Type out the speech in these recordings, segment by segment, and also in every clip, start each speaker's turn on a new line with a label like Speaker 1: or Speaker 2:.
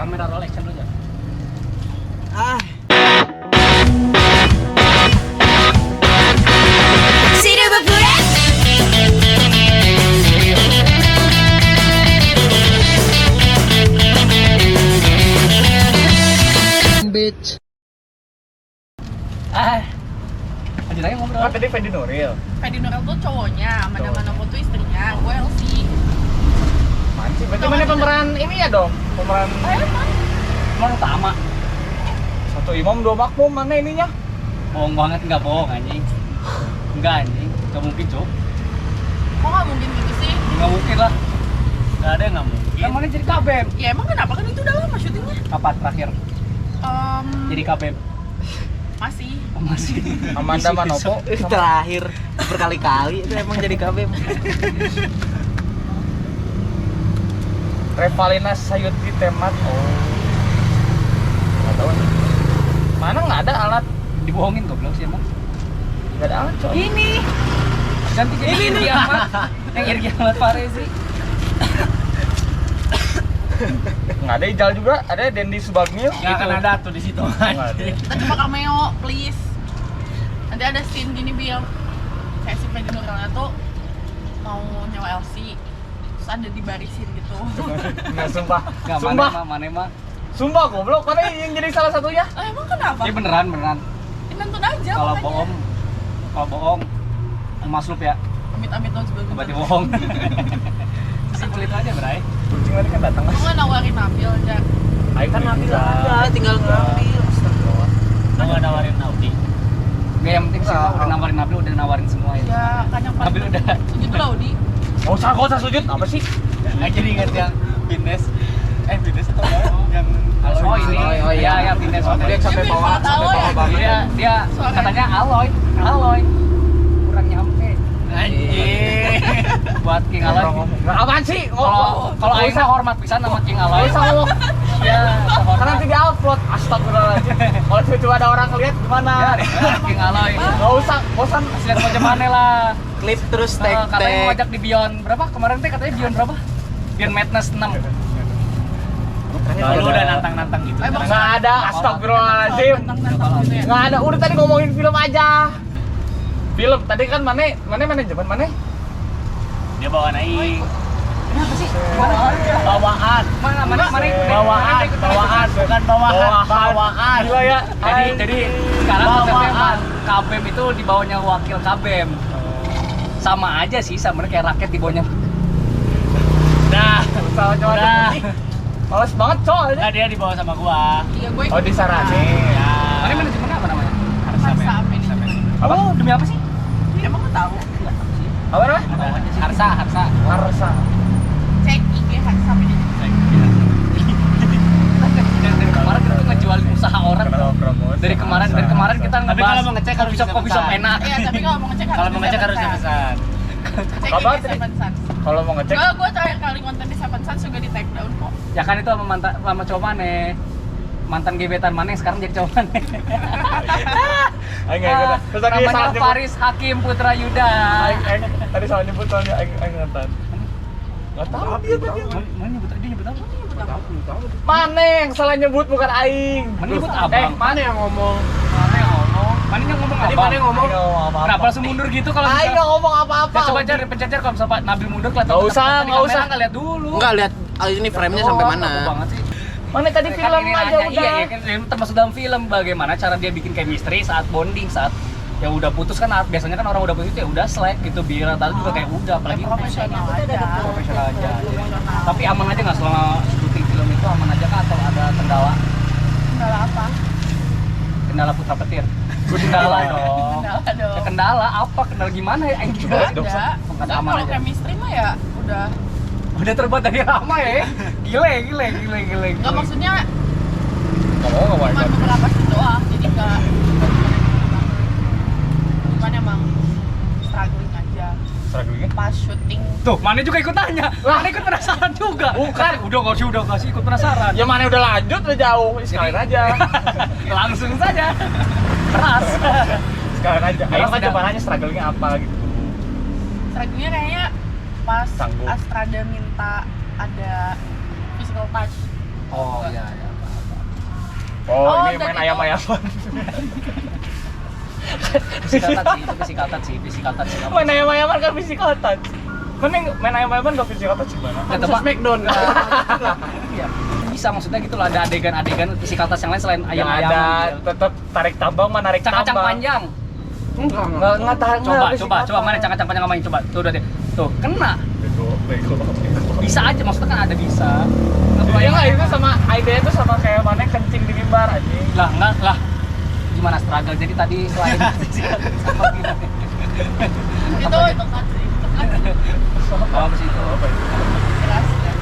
Speaker 1: kamera roll action dulu aja.
Speaker 2: Silver bullet.
Speaker 3: Bitch.
Speaker 1: Lanjut aja ngobrol.
Speaker 4: Tadi Fedi Nuril.
Speaker 5: Fedi Nuril tuh cowoknya, Manda tuh istrinya, gue Elsie.
Speaker 4: Manci, berarti mana pemeran ini ya dong? Pemeran
Speaker 1: Emang utama.
Speaker 4: satu imam dua makmum mana ininya?
Speaker 1: Bohong banget, nggak bohong anjing. Enggak anjing, nggak mungkin cok.
Speaker 5: Kok nggak mungkin gitu sih?
Speaker 1: Nggak mungkin lah. Nggak ada yang nggak mungkin. Kan mana jadi KBM?
Speaker 5: Ya emang kenapa kan itu udah lama syutingnya?
Speaker 1: Kapan terakhir jadi KBM?
Speaker 5: Masih.
Speaker 1: Masih.
Speaker 4: Amanda Manopo.
Speaker 3: Terakhir berkali-kali itu emang jadi KBM.
Speaker 4: Revalina Sayuti Temat. Oh. Nggak tahu nih. Mana nggak ada alat?
Speaker 1: Dibohongin goblok sih emang.
Speaker 4: Nggak ada alat, coy.
Speaker 1: Ini. Ganti jadi Irgi Ahmad. Yang Irgi Ahmad Farezi.
Speaker 4: Nggak ada Ijal juga, ada Dendi Subagmil.
Speaker 1: Nggak akan ada tuh di situ.
Speaker 4: Nggak ada.
Speaker 5: Kita coba cameo, please. Nanti ada scene gini biar kayak si Fedi Nurilnya tuh mau nyawa Elsie, terus ada dibarisin gitu.
Speaker 4: Nggak, sumpah.
Speaker 1: Nggak,
Speaker 4: Sumpah.
Speaker 1: mana emang.
Speaker 4: Sumpah goblok, mana yang jadi salah satunya?
Speaker 5: Emang kenapa?
Speaker 1: Ini beneran.
Speaker 5: Ya, nonton aja
Speaker 1: Kalau
Speaker 5: makanya.
Speaker 1: bohong, Mas Lup ya.
Speaker 5: Amit-amit dong sebentar.
Speaker 1: Berarti bohong. Simpel itu aja, Bray.
Speaker 4: Kucing tadi kan datang.
Speaker 5: Gue nggak nawarin Nabil aja.
Speaker 4: Ayo kan
Speaker 3: Kan
Speaker 4: bisa.
Speaker 3: ada, tinggal ngambil. Astagfirullah.
Speaker 1: Lo nggak nawarin Audi? Nggak, yang penting sih
Speaker 4: Nggak.
Speaker 1: udah nawarin Nabil, udah nawarin semua ya.
Speaker 5: Ya kan yang paling
Speaker 1: Nabil udah.
Speaker 5: sujud dulu Audi.
Speaker 4: Nggak usah sujud. Apa sih?
Speaker 1: Nggak jadi inget yang Bines. Bines atau apa? Yang oh ini.
Speaker 3: Oh, iya.
Speaker 1: Ya Bines.
Speaker 4: Oh, dia sampai bawah banget.
Speaker 1: Dia
Speaker 5: Suaranya.
Speaker 1: katanya Aloy. Kurang nyampe. Anjir. Buat King Aloy.
Speaker 4: Nggak, apaan sih?
Speaker 1: Kalau Aing mah hormat pisan sama King Aloy.
Speaker 4: Nggak usah ngomong.
Speaker 1: Ya,
Speaker 4: Karena nanti di upload. Astagfirullahaladzim. Kalau tiba-tiba ada orang ngeliat gimana?
Speaker 1: Ya, King Aloy.
Speaker 4: Nggak usah, bosan.
Speaker 1: Lihat macam mana lah.
Speaker 3: Klip terus tag
Speaker 1: Katanya mau
Speaker 3: tag.
Speaker 1: ajak di Beyond berapa? Kemarin teh katanya Beyond berapa? Beyond Madness 6. Kalau udah nantang-nantang gitu.
Speaker 5: Emang
Speaker 4: Nggak ada, astagfirullahaladzim.
Speaker 5: Tentang gitu ya.
Speaker 4: Nggak ada, udah tadi ngomongin film aja. Film, tadi kan mana manajemen mana?
Speaker 1: Dia bawa naik. Kenapa sih?
Speaker 4: Bawaan.
Speaker 1: Mana
Speaker 4: Bawaan.
Speaker 1: bukan bawahan.
Speaker 4: Gila ya.
Speaker 1: Jadi sekarang konsepnya
Speaker 4: Bawaan.
Speaker 1: emang KBM itu di bawahnya wakil KBM. Sama aja sih, sebenarnya kayak raket di bawahnya. Dah,
Speaker 4: Sama cuma
Speaker 1: Udah.
Speaker 4: males banget soalnya.
Speaker 1: nah dia di bawah sama gua.
Speaker 5: Iya gue
Speaker 4: Oh, di Sarane.
Speaker 1: Ya. Mana manajemen apa namanya?
Speaker 5: Harsa manajemen.
Speaker 4: Apa?
Speaker 1: Oh, demi apa sih?
Speaker 5: Emang lo tahu?
Speaker 4: Apa namanya?
Speaker 1: Harsa.
Speaker 4: Harsa.
Speaker 5: Cek IG Harsa manajemen.
Speaker 1: Dari kemarin kita tuh ngejualin usaha orang
Speaker 4: Kenapa
Speaker 1: tuh.
Speaker 4: promosi?
Speaker 1: Dari kemarin kita
Speaker 6: Tapi
Speaker 1: ngebahas
Speaker 6: kalau mau ngecek harus bisa
Speaker 1: coffee shop
Speaker 6: pesan.
Speaker 1: enak.
Speaker 5: Iya, tapi kalau mau ngecek
Speaker 6: Kalau mau ngecek harus pesan.
Speaker 5: Cek
Speaker 4: Apa
Speaker 5: IG
Speaker 4: tadi?
Speaker 5: Seven Sons.
Speaker 4: Kalau mau ngecek,
Speaker 5: Gue terakhir kali konten di Seven Sons juga di take down kok.
Speaker 1: Ya kan itu sama cowok mana? Mantan gebetan mana yang sekarang jadi cowok mana?
Speaker 4: aing enggak. Terus tadi
Speaker 1: Namanya
Speaker 4: salah nyebut.
Speaker 1: Faris Hakim Putra Yuda.
Speaker 4: Aing tadi salah nyebut soalnya aing ngetan. Enggak tahu dia tadi.
Speaker 1: Mana nyebut dia nyebut apa?
Speaker 4: Mana yang salah nyebut bukan aing.
Speaker 1: Mana nyebut abang?
Speaker 4: Mana yang ngomong?
Speaker 1: Mana yang ngomong? Mana yang ngomong
Speaker 4: Tadi
Speaker 1: abang?
Speaker 4: mana yang ngomong?
Speaker 1: Kenapa langsung mundur gitu kalau
Speaker 4: Aing enggak ngomong apa-apa.
Speaker 1: Ya, coba cari pencet kalau misalnya Pak Nabil mundur kelihatan.
Speaker 4: Nggak usah,
Speaker 1: tadi
Speaker 4: nggak
Speaker 1: kamera
Speaker 4: usah.
Speaker 1: nggak lihat dulu.
Speaker 3: Enggak lihat ini frame-nya sampai mana.
Speaker 1: Aku banget sih.
Speaker 4: Mana tadi
Speaker 1: Kan
Speaker 4: film
Speaker 1: ini
Speaker 4: aja
Speaker 1: nanya,
Speaker 4: udah.
Speaker 1: Iya, kan ini termasuk dalam film bagaimana cara dia bikin chemistry saat bonding, saat ya udah putus kan biasanya kan orang udah putus ya udah slack gitu biar tadi juga kayak udah apalagi
Speaker 5: Profesional aja.
Speaker 1: profesional aja. Tapi aman aja nggak selama syuting film itu aman aja kah atau ada kendala?
Speaker 5: Kendala apa?
Speaker 1: Kendala putra petir. Kendala dong.
Speaker 5: Kendala dong.
Speaker 1: Ya, kendala apa? Kendala gimana ya? Aing juga
Speaker 5: Nggak ada.
Speaker 1: Nggak
Speaker 5: Soalnya
Speaker 1: aman
Speaker 5: kalau
Speaker 1: aja.
Speaker 5: chemistry mah ya udah
Speaker 1: terbuat dari lama ya. Gile.
Speaker 5: nggak maksudnya
Speaker 4: Ngomong
Speaker 5: cuma
Speaker 4: apa?
Speaker 5: beberapa scene doang, jadi nggak cuman emang struggling aja
Speaker 4: Struggling.
Speaker 5: pas syuting.
Speaker 1: Tuh, mana juga ikut tanya. Mana ikut penasaran juga.
Speaker 4: Bukan.
Speaker 1: Udah nggak sih ikut penasaran.
Speaker 4: Ya mana udah lanjut udah jauh. Sekalian aja.
Speaker 1: Langsung saja. Keras.
Speaker 4: Sekalian aja. Aing
Speaker 1: Keras
Speaker 4: mah
Speaker 1: udah.
Speaker 4: coba nanya strugglingnya apa gitu.
Speaker 5: Strugglingnya kayaknya pas
Speaker 4: Sanggup.
Speaker 5: Astrada minta ada physical touch.
Speaker 1: Oh iya.
Speaker 5: Oh,
Speaker 4: ini
Speaker 5: dan
Speaker 4: main
Speaker 5: itu-
Speaker 4: ayam-ayaman.
Speaker 1: Physical touch sih.
Speaker 4: Main ayam-ayaman kan physical touch. Mending main ayam-ayaman gak physical touch gimana?
Speaker 1: Nggak,
Speaker 3: Bisa
Speaker 1: Pak.
Speaker 3: Smackdown.
Speaker 1: Iya. Bisa maksudnya gitu lah, ada adegan physical touch yang lain selain
Speaker 4: Yang ada
Speaker 1: ayam-ayaman.
Speaker 4: tetap tarik tambang mah narik
Speaker 1: Cangkacang
Speaker 4: tambang.
Speaker 1: panjang.
Speaker 4: Enggak tahan.
Speaker 1: Coba mana cangkacang panjang main coba. Tuh udah deh. Tuh, kena.
Speaker 4: Bego.
Speaker 1: Bisa aja maksudnya kan ada bisa.
Speaker 4: Ya enggak itu sama ide itu sama kayak mana kencing di mimbar anjing.
Speaker 1: Lah, enggak lah. Gimana struggle? Jadi tadi selain physical touch sama gimana?
Speaker 5: Itu kan sih.
Speaker 1: Apa sih itu?
Speaker 5: Keras ya.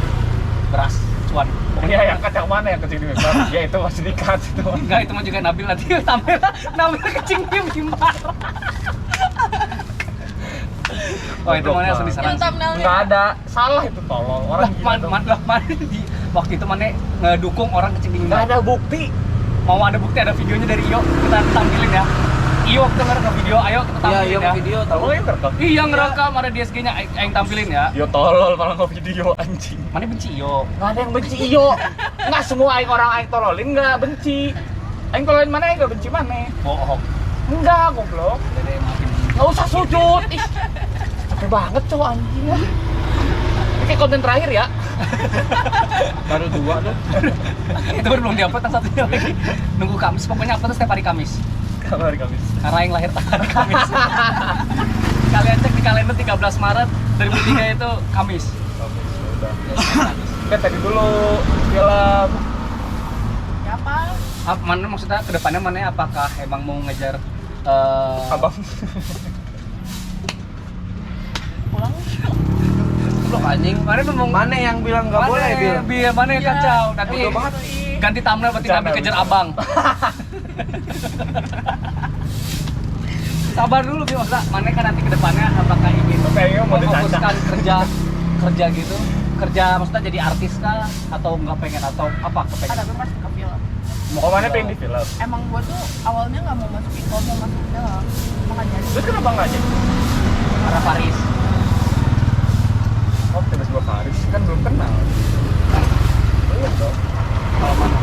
Speaker 1: Beras, cuan.
Speaker 4: Pokoknya yang kacang mana yang kencing di mimbar? Ya itu masih dikat itu.
Speaker 1: Enggak, itu mah juga Nabil nanti tampil kecing di mimbar. Oh, itu mana langsung diserang.
Speaker 5: Yang thumbnailnya.
Speaker 4: Enggak ada. Salah itu tolol. Orang gila dong.
Speaker 1: Mana di waktu itu mana ngedukung orang kecing di
Speaker 4: Enggak
Speaker 1: mimbar.
Speaker 4: ada bukti.
Speaker 1: Mau ada bukti, ada videonya dari Iyo, kita tampilin ya. Iyo kita ngerekam video, ayo kita
Speaker 3: Iya,
Speaker 1: tampilin
Speaker 3: yang
Speaker 1: ya.
Speaker 3: video tahu.
Speaker 4: Oh, yang terekam.
Speaker 1: Iya ngerekam, ada DSG-nya, aing tampilin ya.
Speaker 4: Yo tolol malah nge-video anjing.
Speaker 1: Mana benci Iyo?
Speaker 4: Nggak ada yang benci iyo. Nggak semua aing orang aing tololin nggak benci. Aing tololin mana aing nggak benci mana.
Speaker 1: Bohong.
Speaker 4: Enggak, goblok.
Speaker 1: Jadi maafin.
Speaker 4: Nggak usah sujud. Ih, capek banget cowok anjing. Ini kayak konten terakhir ya.
Speaker 3: Baru 2 tuh.
Speaker 1: Itu baru belum diupload, yang satunya lagi nunggu Kamis. Pokoknya upload setiap hari Kamis.
Speaker 4: Kalau hari Kamis.
Speaker 1: Karena yang lahir hari Kamis. Kalian cek di kalender 13 Maret 2003 itu Kamis.
Speaker 4: Kamis, udah. Oke, tadi dulu film.
Speaker 5: Siapa?
Speaker 1: Mana maksudnya kedepannya mana? Apakah emang mau ngejar
Speaker 4: Abang.
Speaker 5: Pulang.
Speaker 3: Blok anjing.
Speaker 1: Mana tuh mau
Speaker 3: Mana yang bilang nggak boleh, Bil?
Speaker 1: Bil, mana yang
Speaker 5: Iya.
Speaker 1: kacau? Nanti
Speaker 3: Bodoh banget.
Speaker 1: ganti thumbnail berarti
Speaker 4: Bercanda,
Speaker 1: Nabil kejar
Speaker 4: bercanda.
Speaker 1: abang. Sabar dulu Bil, maksudnya mana kan nanti kedepannya apakah ingin
Speaker 4: Kayaknya mau
Speaker 1: memfokuskan
Speaker 4: dicacah.
Speaker 1: kerja gitu? Kerja maksudnya jadi artis kah? Atau nggak pengen atau apa
Speaker 5: Ah,
Speaker 1: kepengen?
Speaker 5: tapi pasti ke film.
Speaker 4: Mau kemana pengen di film?
Speaker 5: Emang gua tuh awalnya nggak mau masuk itu, mau masuk film. Makanya
Speaker 4: Terus kenapa nggak jadi?
Speaker 1: Karena Paris.
Speaker 4: Oh, tiba-tiba Faris kan belum kenal. Iya dong.
Speaker 1: Kalau mana?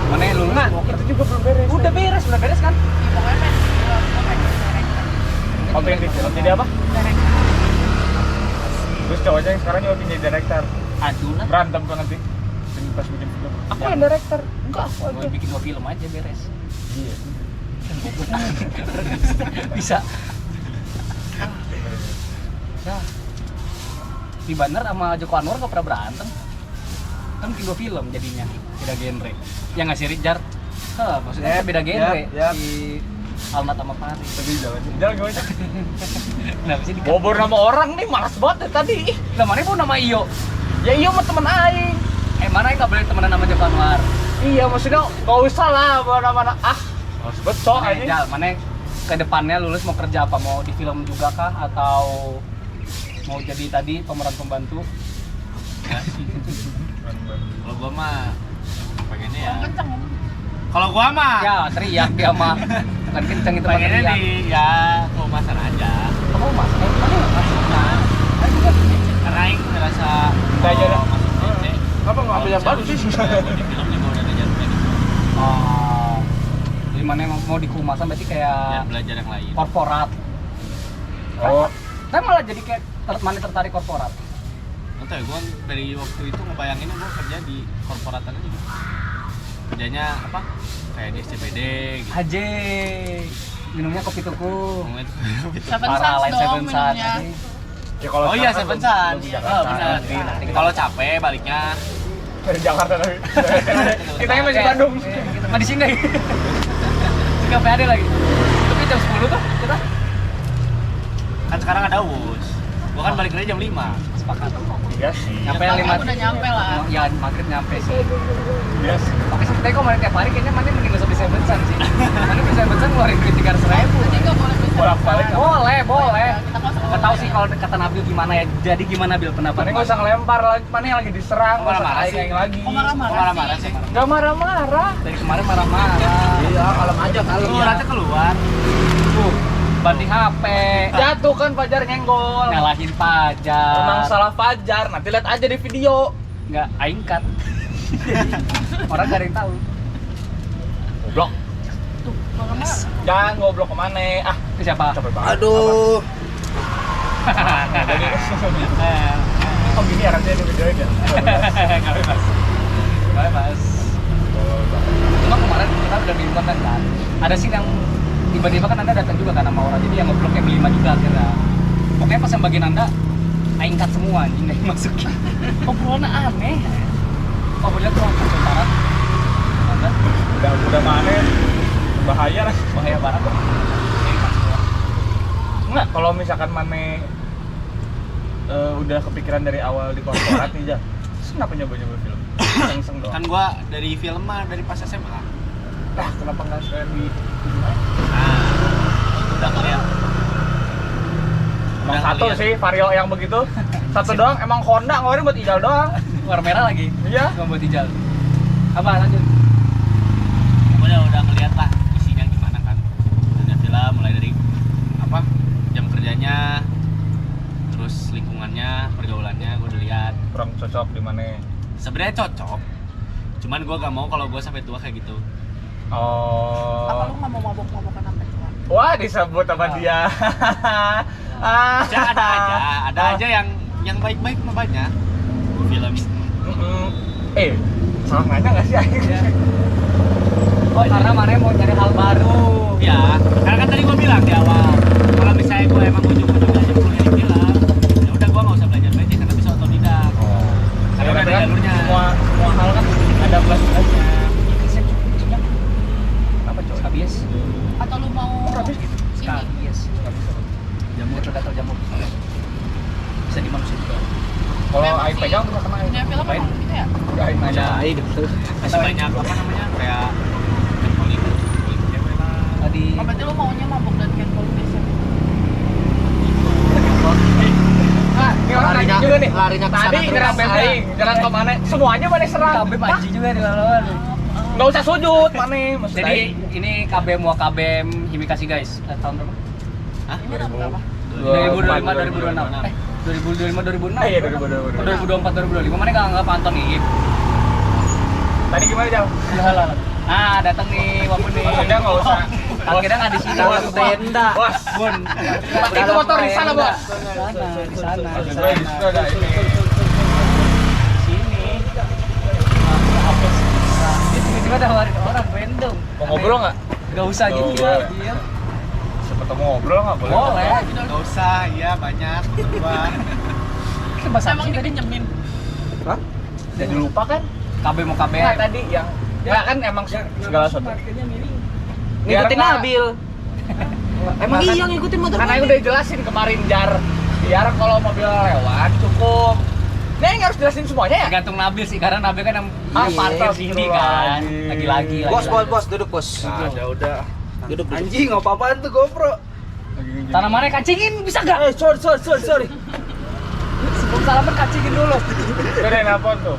Speaker 1: Mana yang lulus?
Speaker 4: Nggak, itu juga belum beres.
Speaker 1: Udah beres kan?
Speaker 5: ya, pokoknya pengen di film, gua pengen di director.
Speaker 4: Oh, pengen di film. Jadi apa?
Speaker 5: Director.
Speaker 4: Terus cowoknya yang sekarang juga pengen jadi director.
Speaker 1: Aduh lah.
Speaker 4: Berantem tuh nanti. Pas bikin film. Aku
Speaker 1: Ya.
Speaker 4: yang director. Enggak, aku
Speaker 1: Gue
Speaker 4: aja.
Speaker 1: bikin 2 film aja beres.
Speaker 4: Iya.
Speaker 1: Bisa. Ya. Di Banner sama Joko Anwar nggak pernah berantem. Kan bikin 2 film jadinya, beda genre. Yang ngasih Rizjar, maksudnya
Speaker 3: Yap,
Speaker 1: beda genre.
Speaker 3: yap.
Speaker 1: Si Alnat sama Faris.
Speaker 4: Tadi jalan gimana?
Speaker 1: Kenapa sih
Speaker 4: Bobor nama orang nih, malas banget dari tadi.
Speaker 1: Lah mana pun nama Iyo.
Speaker 4: Ya iya sama temen aing.
Speaker 1: Mana yang nggak boleh temenan sama Joko Anwar?
Speaker 4: Iya, maksudnya gak usah lah mana-mana. Ah, harus betul
Speaker 1: Mana
Speaker 4: aja.
Speaker 1: Jal, mana ke depannya lulus mau kerja apa? Mau di film juga kah? Atau mau jadi tadi pemeran pembantu?
Speaker 6: Kalau gua mah pengennya ya.
Speaker 5: Yang kenceng.
Speaker 6: Kalau gua mah
Speaker 1: Ya teriak dia mah. Bukan kenceng itu mah
Speaker 6: pengennya
Speaker 1: teriak.
Speaker 6: di ya keumasan aja.
Speaker 1: Oh mas, mana maksudnya?
Speaker 6: Karena aing ngerasa
Speaker 4: Nggak aja dah.
Speaker 6: masuk DC.
Speaker 3: Apa nggak ambil yang baru sih?
Speaker 6: Di film juga udah ada jadwalnya gitu.
Speaker 1: Oh, jadi mana emang mau dikumasan berarti
Speaker 6: Biar
Speaker 1: kayak
Speaker 6: belajar yang lain.
Speaker 1: korporat.
Speaker 4: Oh,
Speaker 1: Saya malah jadi kayak mana tertarik korporat.
Speaker 6: Entah ya, gua dari waktu itu ngebayanginnya gua kerja di korporatan aja gitu. Kerjanya apa? Kayak di SCBD gitu.
Speaker 1: Aje, minumnya kopi tuku.
Speaker 6: Ngomongin itu.
Speaker 5: Seven
Speaker 1: Para
Speaker 5: Suns
Speaker 1: lain
Speaker 5: dong
Speaker 1: Seven Sun.
Speaker 5: minumnya.
Speaker 1: Aje.
Speaker 4: ya kalau
Speaker 6: Oh iya,
Speaker 4: sekarang
Speaker 6: Seven
Speaker 4: belum-
Speaker 6: Sun.
Speaker 4: belum
Speaker 6: Oh,
Speaker 4: Jakarta.
Speaker 6: benar.
Speaker 1: Nanti kita-
Speaker 6: Kalau capek baliknya
Speaker 4: Dari Jakarta tapi. Kita yang masih
Speaker 1: Kayak-
Speaker 4: Bandung.
Speaker 1: Kita mah di sini. Juga ada lagi. Tapi jam 10 tuh kita
Speaker 6: kan sekarang ada WUS. Gua kan balik lagi jam 5.
Speaker 1: sepakat.
Speaker 4: Iya sih.
Speaker 1: Nyampe yang
Speaker 5: Maghrib
Speaker 1: 5.
Speaker 5: udah nyampe lah.
Speaker 1: Ya, maghrib nyampe sih.
Speaker 4: Iya sih.
Speaker 1: Oke sih, tapi kok mana tiap hari kayaknya mana mending nggak usah di Seven Sun sih. Mana di Seven Sun ngeluarin duit 300.000.
Speaker 5: Jadi nggak boleh bisa.
Speaker 4: Bolak-balik nggak?
Speaker 1: Boleh, boleh.
Speaker 5: Kita nggak usah
Speaker 1: Nggak tahu sih kalau kata Nabil gimana ya. Jadi gimana Bil pendapat?
Speaker 4: Mana nggak usah ngelempar lagi, mana yang lagi diserang,
Speaker 6: Kok
Speaker 4: nggak usah
Speaker 6: marah-marah sih?
Speaker 4: aing lagi.
Speaker 5: Kok marah-marah?
Speaker 6: Kok marah-marah sih?
Speaker 4: Nggak marah-marah.
Speaker 1: Dari kemarin marah-marah.
Speaker 3: Iya, kalem aja, kalem.
Speaker 6: Lu orangnya keluar.
Speaker 1: Tuh, banting HP.
Speaker 4: Jatuh kan Fajar nyenggol.
Speaker 1: Nyalahin Fajar.
Speaker 4: Emang salah Fajar, nanti lihat aja di video.
Speaker 1: Nggak, aing cut. Orang gak ada yang tahu.
Speaker 4: Goblok.
Speaker 5: Tuh, kalau nggak
Speaker 4: Jangan goblok kemana? Ah,
Speaker 1: Itu siapa?
Speaker 4: capek banget.
Speaker 3: Aduh.
Speaker 4: Jadi oh gini ya rasanya divideoin ya.
Speaker 1: Nggak bebas. Nggak bebas. Cuma kemarin kita udah di konten kan. Ada scene yang tiba-tiba kan Anda datang juga kan sama orang. Jadi yang ngeblok M5 juga akhirnya. Pokoknya pas yang bagian Anda aing cut semua anjing yang masukin. Obrolannya aneh. Oh, lihat tuh sementara. Anda
Speaker 4: Udah mana? Bahaya lah.
Speaker 1: bahaya banget. Aing cut semua.
Speaker 4: Enggak, kalau misalkan Mane udah kepikiran dari awal di korporat nih, Jah. Terus kenapa nyoba-nyoba film? Iseng-iseng doang.
Speaker 6: Kan gua dari film mah dari pas SMA.
Speaker 4: Ah, kenapa nggak sekalian di
Speaker 6: Nah, itu udah ngeliat.
Speaker 4: Emang
Speaker 6: Udah
Speaker 4: satu
Speaker 6: ngeliat.
Speaker 4: sih Vario yang begitu. Satu doang, emang Honda ngeluarin buat Ijal doang.
Speaker 1: Warna merah lagi.
Speaker 4: Iya.
Speaker 1: Nggak buat hijau. Apa lanjut?
Speaker 6: Udah ngeliat lah isinya gimana kan. Dunia film mulai dari apa jam kerjanya, terus lingkungannya, pergaulannya gue udah lihat.
Speaker 4: Kurang cocok di mana?
Speaker 6: Sebenarnya cocok, cuman gue gak mau kalau gue sampai tua kayak gitu.
Speaker 5: apa
Speaker 4: Oh.
Speaker 5: lu nggak mau mabok-mabokan sampai tua?
Speaker 4: Wah, disebut sama dia.
Speaker 6: Ya, ada aja yang baik-baik mah banyak film.
Speaker 4: Salah nanya nggak sih akhirnya?
Speaker 1: Oh, karena Mane mau nyari hal baru.
Speaker 6: Ya, karena kan tadi gue bilang di awal, kalau misalnya gue emang ujung-ujung belajar kuliah di film, ya udah gue nggak usah belajar karena bisa otodidak. Karena udah ada jalurnya.
Speaker 4: Semua hal kan ada plus-plusnya.
Speaker 1: Apa coba? Skabies.
Speaker 5: Atau lu mau
Speaker 4: Habis gitu.
Speaker 5: ini?
Speaker 1: Skabies. Jamur gatal jamur. Bisa di manusia juga.
Speaker 4: Kalau
Speaker 5: Memang
Speaker 4: air
Speaker 5: sih.
Speaker 4: pegang bisa kena air.
Speaker 5: Dunia film
Speaker 1: Ngapain?
Speaker 5: emang gitu ya?
Speaker 4: Ya, air
Speaker 1: Ada
Speaker 4: pegang.
Speaker 6: Masih banyak apa namanya kayak catcalling cewek lah.
Speaker 1: tadi
Speaker 5: Oh, berarti lu maunya mabok dan catcall biasa?
Speaker 4: Nah, ini orang nanya juga nih.
Speaker 3: Larinya ke sana
Speaker 4: Tadi
Speaker 3: terus.
Speaker 4: nyerang Aing, nyerang ke mana? Semuanya mana serang.
Speaker 1: KB panji juga di lawan.
Speaker 4: Nggak usah sujud, mana? Maksud
Speaker 1: Jadi
Speaker 4: Aing.
Speaker 1: ini KBM mau KBM Himikasi guys. Tahun berapa?
Speaker 6: Hah?
Speaker 5: Ini tahun berapa?
Speaker 1: 2025 2026. 2025 2026.
Speaker 4: Iya, 2025.
Speaker 1: 2024 2025. Mana enggak pantun nih?
Speaker 4: Tadi gimana, Jal?
Speaker 1: Ah, datang nih walaupun nih.
Speaker 4: Maksudnya nggak usah.
Speaker 1: Kang Kira nggak di sini.
Speaker 3: Bos, tenda.
Speaker 4: Bos,
Speaker 1: Bun.
Speaker 4: itu motor di sana, Bos.
Speaker 1: Di sana.
Speaker 4: Maksud gue di situ ada ini.
Speaker 1: Sini. Dia tiba-tiba ada orang random.
Speaker 4: Mau ngobrol nggak?
Speaker 1: Gak usah
Speaker 4: Oh,
Speaker 1: gitu
Speaker 4: boleh.
Speaker 1: ya.
Speaker 4: Siapa tau mau ngobrol nggak? Boleh.
Speaker 1: Boleh.
Speaker 6: Gak usah, iya banyak gua.
Speaker 1: Kita bahas apa
Speaker 5: Emang
Speaker 1: sih tadi?
Speaker 5: dipinjemin?
Speaker 3: Hah?
Speaker 4: Jadi lupa kan?
Speaker 1: KB mau KB.
Speaker 4: Nah, tadi yang ya kan emang segala sesuatu.
Speaker 3: Ngikutin
Speaker 4: nggak-
Speaker 3: Nabil. Emang
Speaker 4: Nah, kan-
Speaker 3: iya ngikutin motor
Speaker 4: Karena
Speaker 3: Nabil.
Speaker 4: udah jelasin kemarin Jar. Biar kalau mobil lewat cukup. Nah, ini harus jelasin semuanya ya?
Speaker 1: Tergantung Nabil sih, karena Nabil kan yang
Speaker 4: Ah,
Speaker 1: partai sini kan.
Speaker 4: Lagi.
Speaker 3: Bos, duduk bos.
Speaker 4: Nah, udah.
Speaker 3: Duduk.
Speaker 2: Anjing, apa-apaan tuh GoPro?
Speaker 1: Tanamannya kacingin bisa gak?
Speaker 2: Sorry.
Speaker 1: Sebelum salaman kacingin dulu.
Speaker 4: Udah deh, nelpon tuh.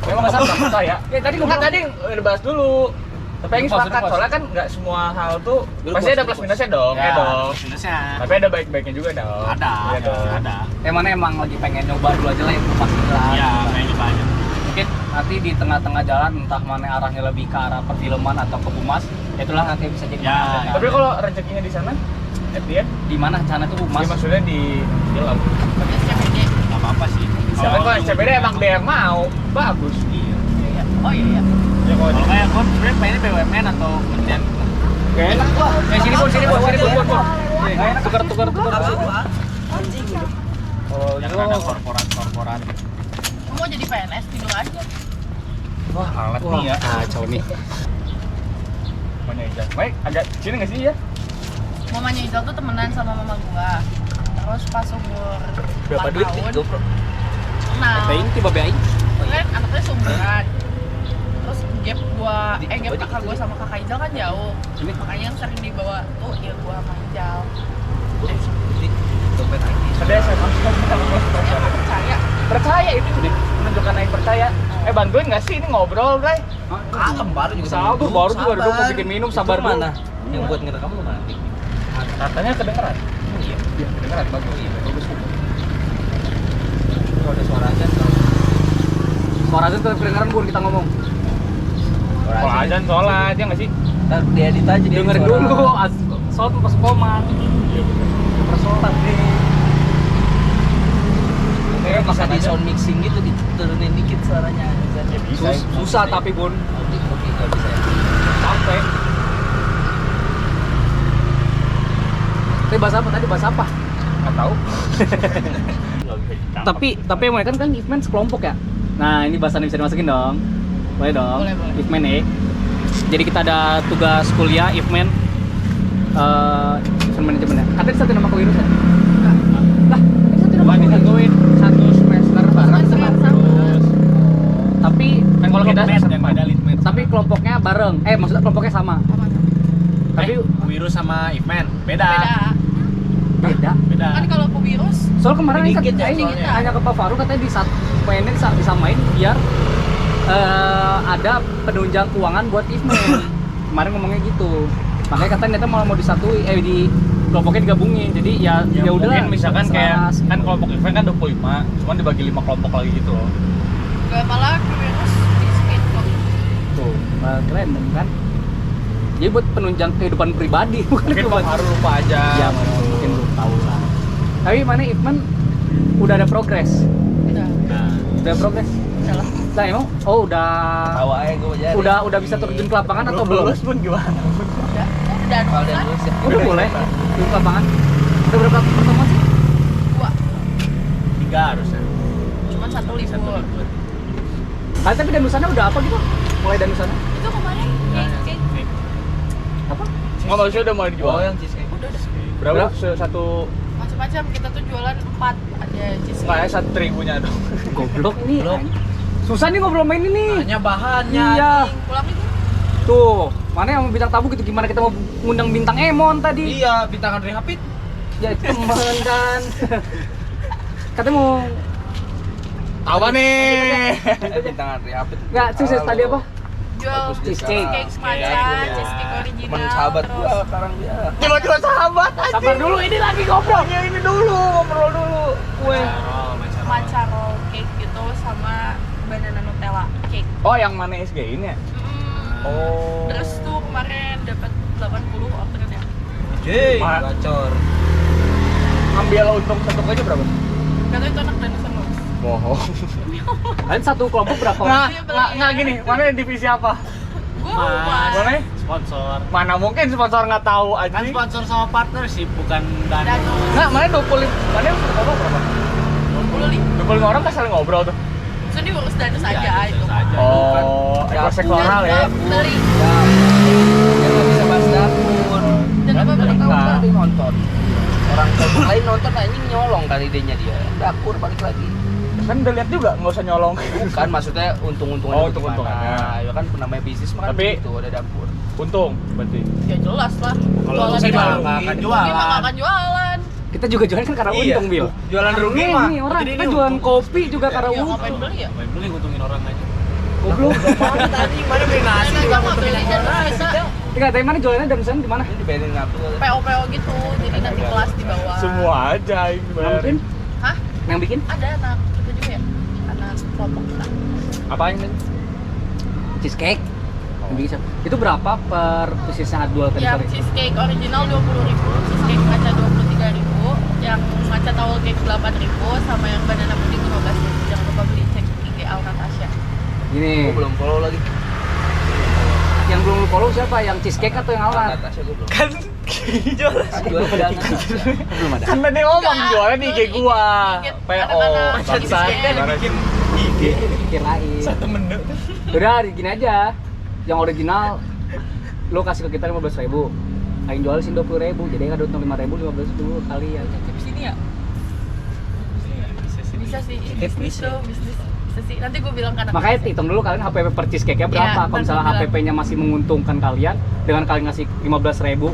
Speaker 4: Memang
Speaker 1: Masa
Speaker 4: nggak percaya.
Speaker 1: Ya tadi
Speaker 4: Enggak, tadi udah bahas dulu. Tapi yang
Speaker 1: Duduk,
Speaker 4: sepakat,
Speaker 1: Bos.
Speaker 4: soalnya kan nggak semua hal tuh
Speaker 3: Duduk,
Speaker 4: pasti
Speaker 3: Bos,
Speaker 4: ada
Speaker 3: duduk,
Speaker 4: plus minusnya dong, ya dong.
Speaker 6: Minusnya
Speaker 4: Tapi ada baik-baiknya juga dong.
Speaker 6: ada,
Speaker 4: Iya dong.
Speaker 6: ada.
Speaker 1: Emang emang lagi pengen nyoba dulu aja lah yang pasti lah.
Speaker 6: Iya, kayak gitu aja.
Speaker 1: Mungkin nanti di tengah-tengah jalan entah mana arahnya lebih ke arah perfilman atau ke humas, itulah nanti bisa jadi
Speaker 6: Ya,
Speaker 1: mana.
Speaker 4: Tapi kalau rezekinya di sana, dia
Speaker 1: di mana sana tuh humas?
Speaker 4: maksudnya di film.
Speaker 5: SCPD.
Speaker 6: Gak apa-apa sih.
Speaker 4: Siapa kalau SCPD emang dia yang mau, bagus.
Speaker 6: Iya.
Speaker 5: Oh iya.
Speaker 4: Ya kalau
Speaker 6: Kalau kayak gue sebenarnya pengennya BUMN atau kementerian.
Speaker 3: Gak enak gua.
Speaker 1: Sini pun.
Speaker 4: Nggak enak, tukar.
Speaker 2: Anjing gitu.
Speaker 4: Oh,
Speaker 6: Yang
Speaker 4: itu.
Speaker 6: ada korporat.
Speaker 5: Lu mau jadi PNS tidur aja.
Speaker 4: Wah, hangat nih ya.
Speaker 1: Kacau nih.
Speaker 4: Mamanya Ijaz. Baik, agak sini nggak sih ya?
Speaker 5: Mamanya Izal tuh temenan sama mama gua. Terus pas umur
Speaker 3: Berapa
Speaker 5: 4
Speaker 3: duit
Speaker 5: tahun,
Speaker 3: nih GoPro?
Speaker 5: kenal.
Speaker 3: Peing tiba beaing.
Speaker 5: Kan anaknya seumuran. Terus gap kakak gua sama kakak Izal kan jauh. Makanya yang sering dibawa tuh ya gua sama Izal.
Speaker 3: Dompet aing.
Speaker 4: Ada SMA kita
Speaker 5: Ya nggak percaya.
Speaker 4: percaya itu menunjukkan yang percaya. Bantuin nggak sih ini ngobrol, Bray?
Speaker 3: Kalem baru juga.
Speaker 4: Sabar, baru juga duduk mau bikin minum, sabar
Speaker 3: Itu
Speaker 4: dulu.
Speaker 3: mana? Yang buat ngerekam lu mana?
Speaker 4: Katanya kedengeran. Iya, kedengeran bagus. Bagus juga.
Speaker 3: Kalau ada suara aja.
Speaker 1: Suara itu tetap kedengeran Bun kita ngomong.
Speaker 4: Kalau azan sholat ya nggak sih?
Speaker 2: Ntar diedit aja dia.
Speaker 1: Dengerin dulu, sholat pas komat. Persolat nih.
Speaker 2: Kayak bisa di sound mixing gitu, diturunin dikit suaranya.
Speaker 1: Susah tapi Bun.
Speaker 2: Oke, nggak bisa ya.
Speaker 1: Sampai. Tapi bahasa apa tadi? Bahasa apa?
Speaker 4: Nggak tahu.
Speaker 1: Tapi yang kan event sekelompok ya. Nah, ini bahasannya bisa dimasukin dong. Boleh dong.
Speaker 5: Boleh.
Speaker 1: Event ya. Jadi kita ada tugas kuliah event event manajemen ya. Katanya satu nama kewirusan. Lah, ini satu nama
Speaker 4: Disatuin satu semester bareng.
Speaker 5: Semester yang sama.
Speaker 1: Tapi
Speaker 4: Kan kalau kita
Speaker 6: Litmed,
Speaker 4: semester
Speaker 6: yang beda litmed.
Speaker 1: tapi kelompoknya bareng. Maksudnya kelompoknya sama.
Speaker 5: Apa?
Speaker 1: Tapi
Speaker 6: Wiru sama Ifman beda.
Speaker 5: Beda.
Speaker 1: beda.
Speaker 5: Kan kalau Kubirus
Speaker 1: Soal kemarin ini
Speaker 2: Dikit ya
Speaker 1: ini
Speaker 2: soalnya.
Speaker 1: hanya ke Pak Faru katanya di saat mainnya disamain biar ada penunjang keuangan buat event. Kemarin ngomongnya gitu. Makanya katanya ternyata malah mau disatuin di kelompoknya digabungin. Jadi ya udah.
Speaker 4: Mungkin misalkan kayak
Speaker 1: seras.
Speaker 4: kan kelompok event kan 25, cuman dibagi 5 kelompok lagi gitu loh.
Speaker 5: gak malah Kubirus di skate kok.
Speaker 1: Tuh, keren kan? Jadi buat penunjang kehidupan pribadi bukan
Speaker 4: Mungkin
Speaker 1: kehidupan.
Speaker 4: Pak Haru lupa aja.
Speaker 1: Ya mungkin belum tahu lah. Tapi mana event udah ada progres.
Speaker 5: Udah.
Speaker 1: Udah progres.
Speaker 5: Udah lah.
Speaker 1: Nah emang udah
Speaker 2: Tahu aja gue jadi.
Speaker 1: udah bisa terjun ke lapangan atau belum?
Speaker 4: Lulus pun gimana?
Speaker 5: Udah. Udah
Speaker 2: Kalau dia
Speaker 5: kan?
Speaker 2: lulus ya.
Speaker 1: Udah boleh turun ke lapangan. Udah berapa pertemuan sih?
Speaker 5: 2.
Speaker 6: 3 harusnya.
Speaker 5: Cuma 1 libur.
Speaker 1: Tapi danusana udah apa gitu? Mulai danusana?
Speaker 5: Itu kemarin cake.
Speaker 1: Apa?
Speaker 4: Nggak maksudnya udah mulai dijual.
Speaker 2: Oh, yang cheesecake.
Speaker 5: Udah.
Speaker 4: Berapa?
Speaker 1: Berapa?
Speaker 4: Satu
Speaker 5: Macam-macam kita tuh jualan 4 ada cheesecake.
Speaker 4: kayak 1.000-nya dong.
Speaker 1: Goblok ini.
Speaker 2: Goblok.
Speaker 1: Susah nih ngobrol main ini.
Speaker 2: Hanya bahannya.
Speaker 1: Iya.
Speaker 5: Pulang itu.
Speaker 1: Tuh, mana yang bintang tamu gitu gimana kita mau ngundang bintang Emon tadi?
Speaker 2: Iya, bintang Andre Hapit.
Speaker 1: Ya itu teman kan. Katanya mau
Speaker 4: Apa nih?
Speaker 2: Bintang Andre Hapit.
Speaker 1: nggak sukses tadi apa?
Speaker 5: Jual
Speaker 2: Bagus dia
Speaker 1: cheesecake.
Speaker 2: sekarang.
Speaker 5: cheesecake matcha,
Speaker 2: Iya.
Speaker 5: cheesecake original.
Speaker 2: Temen sahabat
Speaker 5: terus
Speaker 2: gua sekarang dia.
Speaker 4: Tiba-tiba sahabat aja.
Speaker 1: Sabar dulu, ini lagi ngobrol.
Speaker 4: Ya ini dulu, ngobrol dulu. Kue.
Speaker 5: matcha roll cake gitu sama banana Nutella cake.
Speaker 4: Oh, yang mana SG ini ya? Oh.
Speaker 5: Terus tuh kemarin dapat 80 ordernya.
Speaker 2: Jee,
Speaker 4: Ma-
Speaker 2: gacor.
Speaker 4: Ngambil untung satu aja berapa?
Speaker 5: Katanya itu anak dan senus.
Speaker 4: Bohong.
Speaker 1: Kalian satu kelompok berapa orang?
Speaker 4: Nggak gini. Mana divisi apa?
Speaker 5: Gue lupa.
Speaker 4: Mana?
Speaker 6: Sponsor.
Speaker 4: Mana mungkin sponsor nggak tahu aja.
Speaker 6: Kan sponsor sama partnership bukan danus.
Speaker 5: Danus.
Speaker 4: Nggak, mana 25. Mana yang berapa berapa?
Speaker 5: 25.
Speaker 4: 25 orang kan saling ngobrol tuh.
Speaker 5: So diurus danus
Speaker 6: Iya,
Speaker 5: aja
Speaker 6: danus
Speaker 5: itu.
Speaker 6: aja.
Speaker 4: Oh,
Speaker 2: Ya,
Speaker 4: ekor sektoral
Speaker 5: Dan
Speaker 4: ya.
Speaker 5: gua beli.
Speaker 2: Ya, dia nggak bisa bahas dapur.
Speaker 5: Dan gue beli.
Speaker 2: Tahu
Speaker 4: Enggak.
Speaker 2: kan dia nonton. Orang kelompok lain nonton, nah ini nyolong kali idenya dia. Dapur balik lagi.
Speaker 4: Kan udah lihat juga, nggak usah nyolong.
Speaker 2: Bukan maksudnya untung-untungannya.
Speaker 4: Oh, untung-untungannya.
Speaker 2: Ya kan namanya bisnis mah kan
Speaker 4: Tapi-
Speaker 2: gitu, ada dapur.
Speaker 4: Untung berarti.
Speaker 5: Ya jelas lah.
Speaker 6: Kalau
Speaker 5: Jualan
Speaker 6: saya
Speaker 5: di
Speaker 6: malah
Speaker 5: bawah.
Speaker 6: nggak akan
Speaker 5: Dia mah nggak
Speaker 6: jualan.
Speaker 5: akan jualan.
Speaker 1: Kita juga jualan kan karena untung, Bil.
Speaker 2: Jualan rugi
Speaker 1: Nih,
Speaker 2: mah.
Speaker 1: nih orang
Speaker 6: Jadi
Speaker 1: kita
Speaker 6: ini
Speaker 1: jualan
Speaker 6: untung.
Speaker 1: kopi juga karena
Speaker 5: Ya ngapain
Speaker 1: untung.
Speaker 5: beli ya?
Speaker 6: Ngapain beli nguntungin orang aja.
Speaker 1: Goblok.
Speaker 2: Tadi mana beli nasi
Speaker 5: Karena
Speaker 2: juga
Speaker 5: gua nggak beli dan bisa
Speaker 1: Enggak, tapi mana jualannya dan sana di mana?
Speaker 2: Ini dibayarin ngapel.
Speaker 5: PO gitu. Jadi nanti kelas di bawah.
Speaker 4: Semua aja ini
Speaker 1: Yang
Speaker 4: bayarin.
Speaker 1: bikin?
Speaker 5: Hah?
Speaker 1: Yang bikin?
Speaker 5: Ada anak kita juga ya? Anak kelompok kita.
Speaker 4: Apaan ini?
Speaker 1: Cheesecake. Yang bikin siapa? Itu berapa per sisanya dua tadi
Speaker 5: Yang
Speaker 1: sore?
Speaker 5: cheesecake original 20.000, cheesecake matcha 23.000, yang matcha towel cake 8.000, sama yang banana puding 15.000. Jangan lupa beli cek IG Al Natasha.
Speaker 1: Gini.
Speaker 2: Gua belum follow lagi.
Speaker 1: Yang belum lu follow siapa? Yang cheesecake atau yang alat?
Speaker 2: Natasha gua belum.
Speaker 4: Kan jualan.
Speaker 2: Kan jual di dana.
Speaker 1: Belum ada.
Speaker 4: Kan tadi ngomong
Speaker 5: Enggak,
Speaker 4: jualan di IG gua.
Speaker 5: dikit.
Speaker 4: PO.
Speaker 5: Anak-anak
Speaker 4: Bangsat.
Speaker 5: cheesecake.
Speaker 4: Gimana sih? IG.
Speaker 1: Pikir lain.
Speaker 4: Satu menu.
Speaker 1: Udah, gini aja. Yang original lu kasih ke kita 15.000. Aing jual sih 20.000. Jadi ada untung 5.000, 15 dulu kali ya.
Speaker 5: Di sini ya? Bisa sih, bisnis tuh, bisnis. Bisa sih, nanti gue bilang kan.
Speaker 1: Makanya hitung dulu kalian HPP per cheesecake-nya berapa.
Speaker 5: Iya,
Speaker 1: Kalau misalnya
Speaker 5: benar.
Speaker 1: HPP-nya masih menguntungkan kalian dengan kalian ngasih 15.000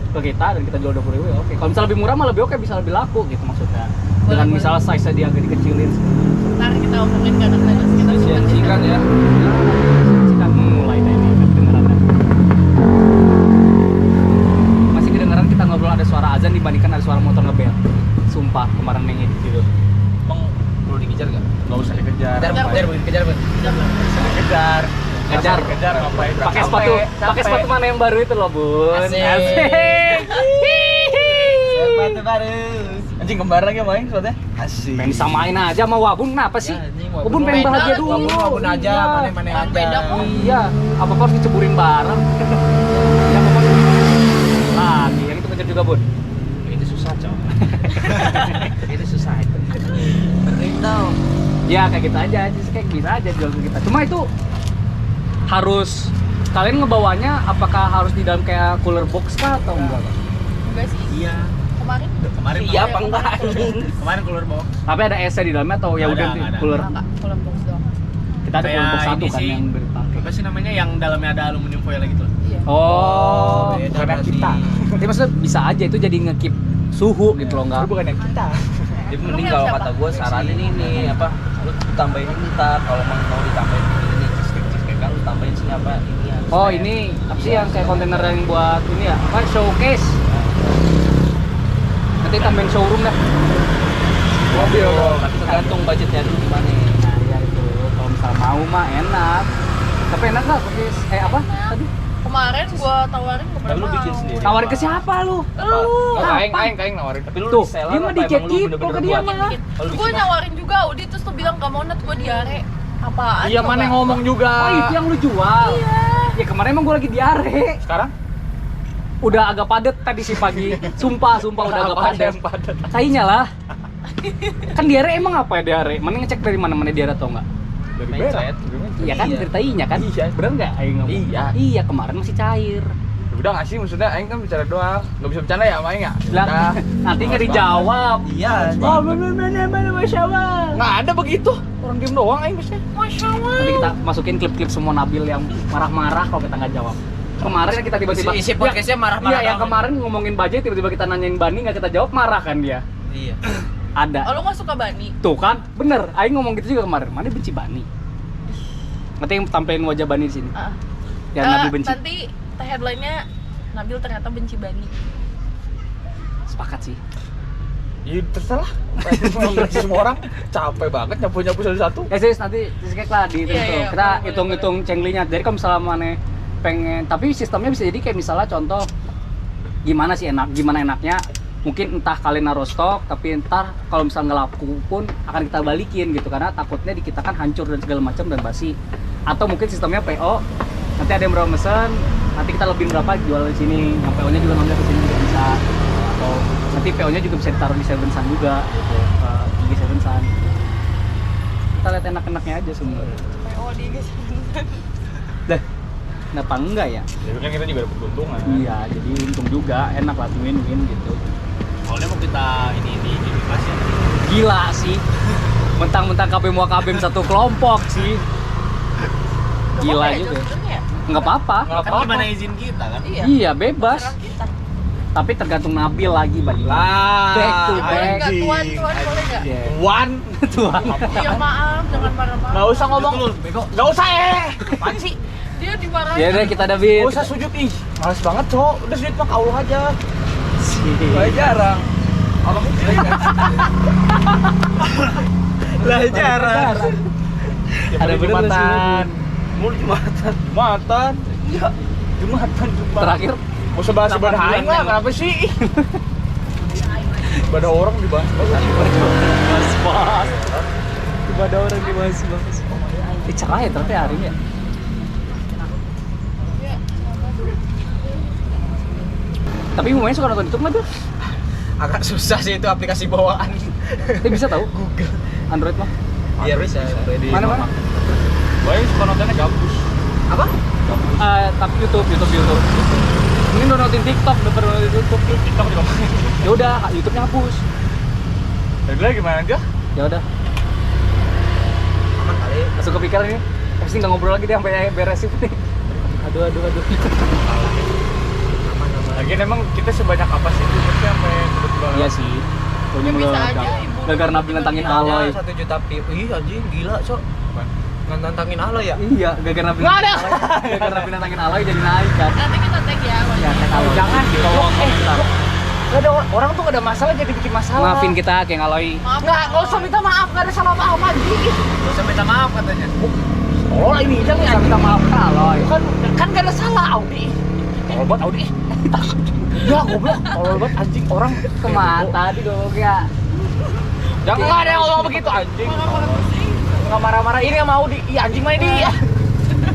Speaker 1: ke kita dan kita jual 20.000 ya oke. Kalau misalnya lebih murah mah lebih oke, bisa lebih laku gitu maksudnya. Dengan
Speaker 5: Boleh,
Speaker 1: misalnya size-nya dia agak dikecilin.
Speaker 5: Ntar kita omongin ke anak danus kita.
Speaker 2: Sian-sian ya.
Speaker 1: Kita mulai dari ini kedengerannya. Masih kedengeran kita ngobrol ada suara azan dibandingkan ada suara motor ngebel. Sumpah kemarin ngedit gitu.
Speaker 2: Emang perlu dikejar enggak?
Speaker 4: Nggak usah dikejar.
Speaker 2: Kejar, kejar, kejar, kejar.
Speaker 4: Nggak usah dikejar.
Speaker 1: Kejar.
Speaker 4: Kejar ngapain?
Speaker 1: Pakai sepatu mana yang baru itu loh, Bun.
Speaker 2: Asik.
Speaker 3: Sepatu baru.
Speaker 4: Anjing kembar lagi main soalnya.
Speaker 3: Asik.
Speaker 1: Pengen disamain aja sama Wabun, kenapa sih?
Speaker 3: Ya, ini Wabun.
Speaker 1: Wabun pengen bahagia
Speaker 5: Beda,
Speaker 1: dulu.
Speaker 3: Wabun aja,
Speaker 1: Iya.
Speaker 3: mana-mana
Speaker 5: Orang
Speaker 3: aja.
Speaker 5: beda kok.
Speaker 1: Iya, apa-apa harus diceburin bareng. Ya, apa-apa. Lagi, yang itu ngejar juga, Bun.
Speaker 2: Itu susah, Cok. Itu susah itu.
Speaker 3: Bening tau.
Speaker 1: Ya, kayak gitu aja, kayak bisa aja jual ke kita. Cuma itu harus kalian ngebawanya apakah harus di dalam kayak cooler box kah atau enggak? Pak?
Speaker 5: Enggak sih.
Speaker 3: Iya.
Speaker 5: Kemarin
Speaker 6: Kemarin
Speaker 2: Iya apa enggak?
Speaker 6: Kemarin keluar box.
Speaker 1: Tapi ada EC di dalamnya atau ya
Speaker 6: Nggak
Speaker 1: udah
Speaker 6: ada,
Speaker 1: nanti
Speaker 6: nggak ada.
Speaker 1: cooler?
Speaker 5: enggak, cooler box doang.
Speaker 1: Kita ada cooler box
Speaker 6: Kayak
Speaker 1: satu
Speaker 6: ini
Speaker 1: kan
Speaker 6: sih.
Speaker 1: yang berpakai.
Speaker 6: Apa sih namanya yang dalamnya ada aluminium foil gitu loh.
Speaker 5: Iya.
Speaker 1: Oh,
Speaker 3: Beda
Speaker 4: Karena
Speaker 3: berarti.
Speaker 4: kita.
Speaker 1: tapi maksudnya bisa aja itu jadi nge-keep suhu gitu loh, enggak?
Speaker 4: Itu bukan yang kita.
Speaker 2: Jadi
Speaker 5: Lu
Speaker 2: mending
Speaker 5: yang
Speaker 2: kalau
Speaker 5: siapa?
Speaker 2: kata gue saranin ini apa? Lu tambahin ini tak kalau mau ditambahin ini cheesecake kan lu tambahin sini apa ini ya.
Speaker 1: Oh, ini apa sih yang kayak kontainer yang buat ini ya? Apa showcase? Nanti tambahin showroom dah.
Speaker 2: Mobil tapi tergantung budgetnya dulu gimana.
Speaker 1: Nah, ya itu. Kalau misal mau mah enak. Tapi enak nggak pakai apa tadi?
Speaker 5: Kemarin gua tawarin gua pernah
Speaker 2: Lalu
Speaker 5: mau.
Speaker 2: bikin sendiri.
Speaker 1: Tawarin ke siapa lu?
Speaker 5: Lu.
Speaker 4: Aing nawarin.
Speaker 2: Tapi lu
Speaker 1: Tuh,
Speaker 2: reseller
Speaker 1: dia mah
Speaker 2: apa
Speaker 1: di
Speaker 2: emang lu
Speaker 1: keep
Speaker 2: bener-bener
Speaker 1: kok ke dia
Speaker 2: buat?
Speaker 1: mah.
Speaker 2: Oh, lu
Speaker 5: Gue
Speaker 2: bikin.
Speaker 5: nawarin juga, Udi terus tuh bilang gak mau nat gue diare. Apaan?
Speaker 4: Iya
Speaker 5: coba?
Speaker 4: mana yang ngomong juga.
Speaker 1: Oh, itu yang lu jual.
Speaker 5: Iya.
Speaker 1: Ya kemarin emang gue lagi diare.
Speaker 4: Sekarang?
Speaker 1: Udah agak padet tadi sih pagi. Sumpah udah agak
Speaker 4: Apa
Speaker 1: padet.
Speaker 4: yang padat?
Speaker 1: Kayaknya lah. Kan diare emang apa ya diare? Mana ngecek dari mana diare atau enggak?
Speaker 4: Dari
Speaker 2: Mencret.
Speaker 1: Iya kan,
Speaker 2: Iya.
Speaker 1: dari tainya kan?
Speaker 4: Iya.
Speaker 1: Bener nggak Aing ngomong?
Speaker 4: Iya.
Speaker 1: Iya, kemarin masih cair.
Speaker 4: Udah nggak sih maksudnya Aing kan bicara doang. Nggak bisa bercanda ya sama Aing ya?
Speaker 1: Lah,
Speaker 4: Udah.
Speaker 1: nanti nggak dijawab.
Speaker 3: Iya.
Speaker 1: Oh, mana Masya Allah.
Speaker 4: Nggak ada begitu. Orang diem doang Aing biasanya.
Speaker 5: Masya Allah.
Speaker 1: Nanti kita masukin klip-klip semua Nabil yang marah-marah kalau kita nggak jawab. Kemarin kita tiba-tiba
Speaker 3: Isi podcastnya marah-marah
Speaker 1: Iya, yang
Speaker 3: banget.
Speaker 1: kemarin ngomongin budget tiba-tiba kita nanyain Bani nggak kita jawab, marah kan dia.
Speaker 3: Iya.
Speaker 1: Ada.
Speaker 5: Oh, lu gak suka Bani?
Speaker 1: Tuh kan, bener. Aing ngomong gitu juga kemarin. Mana benci Bani. Nanti yang tampilin wajah Bani di sini.
Speaker 5: Ah.
Speaker 1: Yang Nabil benci.
Speaker 5: Nanti headline-nya Nabil ternyata benci Bani.
Speaker 1: Sepakat sih.
Speaker 4: Ya terserah. Semua orang capek banget nyapu satu-satu.
Speaker 1: Ya serius nanti cheesecake lah di itu.
Speaker 5: Iya, iya,
Speaker 1: Kita
Speaker 5: boleh,
Speaker 1: hitung-hitung cenglinya. Jadi kalau misalnya mana pengen, tapi sistemnya bisa jadi kayak misalnya contoh gimana sih gimana enaknya, mungkin entah kalian naruh stok tapi entar kalau misalnya nggak laku pun akan kita balikin gitu karena takutnya di kita kan hancur dan segala macam dan basi. Atau mungkin sistemnya PO, nanti ada yang berapa mesen, nanti kita lebihin berapa jual di sini, yang PO nya juga ngambil ke sini juga bisa, atau nanti PO nya juga bisa ditaruh di Seven Sun juga gitu, di Seven Sun. Kita lihat enak-enaknya aja semua.
Speaker 5: Oh, di guys.
Speaker 1: Dah, kenapa enggak ya?
Speaker 4: Jadi kan kita juga dapat keuntungan.
Speaker 1: Iya, jadi untung juga, enak lah, win-win gitu.
Speaker 6: Soalnya mau kita ini edukasi ya.
Speaker 1: Gila sih, mentang-mentang KBM mau KBM satu kelompok sih. Gila
Speaker 5: Apa ya,
Speaker 1: juga.
Speaker 5: sebenarnya ya?
Speaker 1: Nggak apa-apa.
Speaker 6: Kan gimana izin kita kan?
Speaker 5: Iya.
Speaker 1: Iya, bebas.
Speaker 5: Serang kita.
Speaker 1: Tapi tergantung Nabil lagi, Bang.
Speaker 3: Lah.
Speaker 1: Back to
Speaker 5: Boleh
Speaker 1: back.
Speaker 5: nggak tuan boleh nggak?
Speaker 4: Wan,
Speaker 1: Tuhan.
Speaker 5: Iya maaf, jangan marah-marah.
Speaker 4: nggak usah ngomong. Nggak usah Apaan sih?
Speaker 5: Dia dimarahin.
Speaker 1: Ya udah kita ada Bin.
Speaker 4: Nggak usah sujud ih. Males banget cok. Udah sujud mah kaulah aja.
Speaker 1: Sih.
Speaker 4: jarang. Allah
Speaker 3: Lah jarang.
Speaker 1: Ada bener nggak sih?
Speaker 4: Jumatan.
Speaker 2: Mulu Jumatan.
Speaker 4: Jumatan. Iya. Jumatan.
Speaker 1: Terakhir
Speaker 4: Mau sebahas ibadah aing lah, kenapa sih? Ibadah orang dibahas.
Speaker 1: bahas-bahas. Ibadah orang dibahas-bahas. Cerah ya ternyata hari ini ya.
Speaker 5: Iya.
Speaker 1: Tapi umumnya suka nonton YouTube nggak tuh?
Speaker 3: Agak susah sih itu aplikasi bawaan.
Speaker 1: Tapi bisa tahu? Google. Android mah?
Speaker 3: Iya bisa.
Speaker 1: Mana?
Speaker 4: Gue suka nontonnya gabus.
Speaker 3: Apa?
Speaker 1: Tapi YouTube. Mungkin downloadin TikTok daripada downloadin YouTube.
Speaker 4: TikTok juga.
Speaker 1: Ya udah, YouTube-nya hapus.
Speaker 4: Jadi lagi gimana dia?
Speaker 1: Ya udah,
Speaker 3: Aman kali.
Speaker 1: langsung kepikiran ini. Pasti nggak ngobrol lagi deh sampai beres ini. Aduh.
Speaker 4: Lagian emang kita sebanyak apa sih? Tapi sampai tiba-tiba.
Speaker 1: Iya sih. Pokoknya
Speaker 5: Bisa
Speaker 1: nggak
Speaker 5: aja, Ibu.
Speaker 1: gara-gara Nabi nantangin Aloy.
Speaker 3: 1 juta view. Ih anjing gila, Cok. Nantangin Aloy ya?
Speaker 1: Iya, gara-gara Nabi. Nggak ada. Gara-gara Nabi nantangin Aloy jadi naik kan.
Speaker 5: Nanti kita tag ya. Wak.
Speaker 1: Ya, tag Aloy.
Speaker 4: Jangan
Speaker 1: di
Speaker 4: gitu.
Speaker 1: kolom komentar.
Speaker 4: Gak ada orang tuh gak ada masalah jadi bikin masalah.
Speaker 1: Maafin kita, kayak Aloy.
Speaker 5: Maaf.
Speaker 4: Nggak usah minta maaf, gak ada salah maaf lagi.
Speaker 6: Gak usah minta maaf katanya.
Speaker 4: Oh ini aja nih
Speaker 1: Bisa minta maaf kalau
Speaker 4: kan gak ada salah Audi. Tolol banget Audi. Ya goblok, tolol banget anjing orang
Speaker 1: kemana tadi goblok ya.
Speaker 4: Jangan nggak ada yang ngomong begitu anjing.
Speaker 5: Marah-marah sih.
Speaker 4: Nggak marah-marah ini sama Audi. Iya anjing main dia.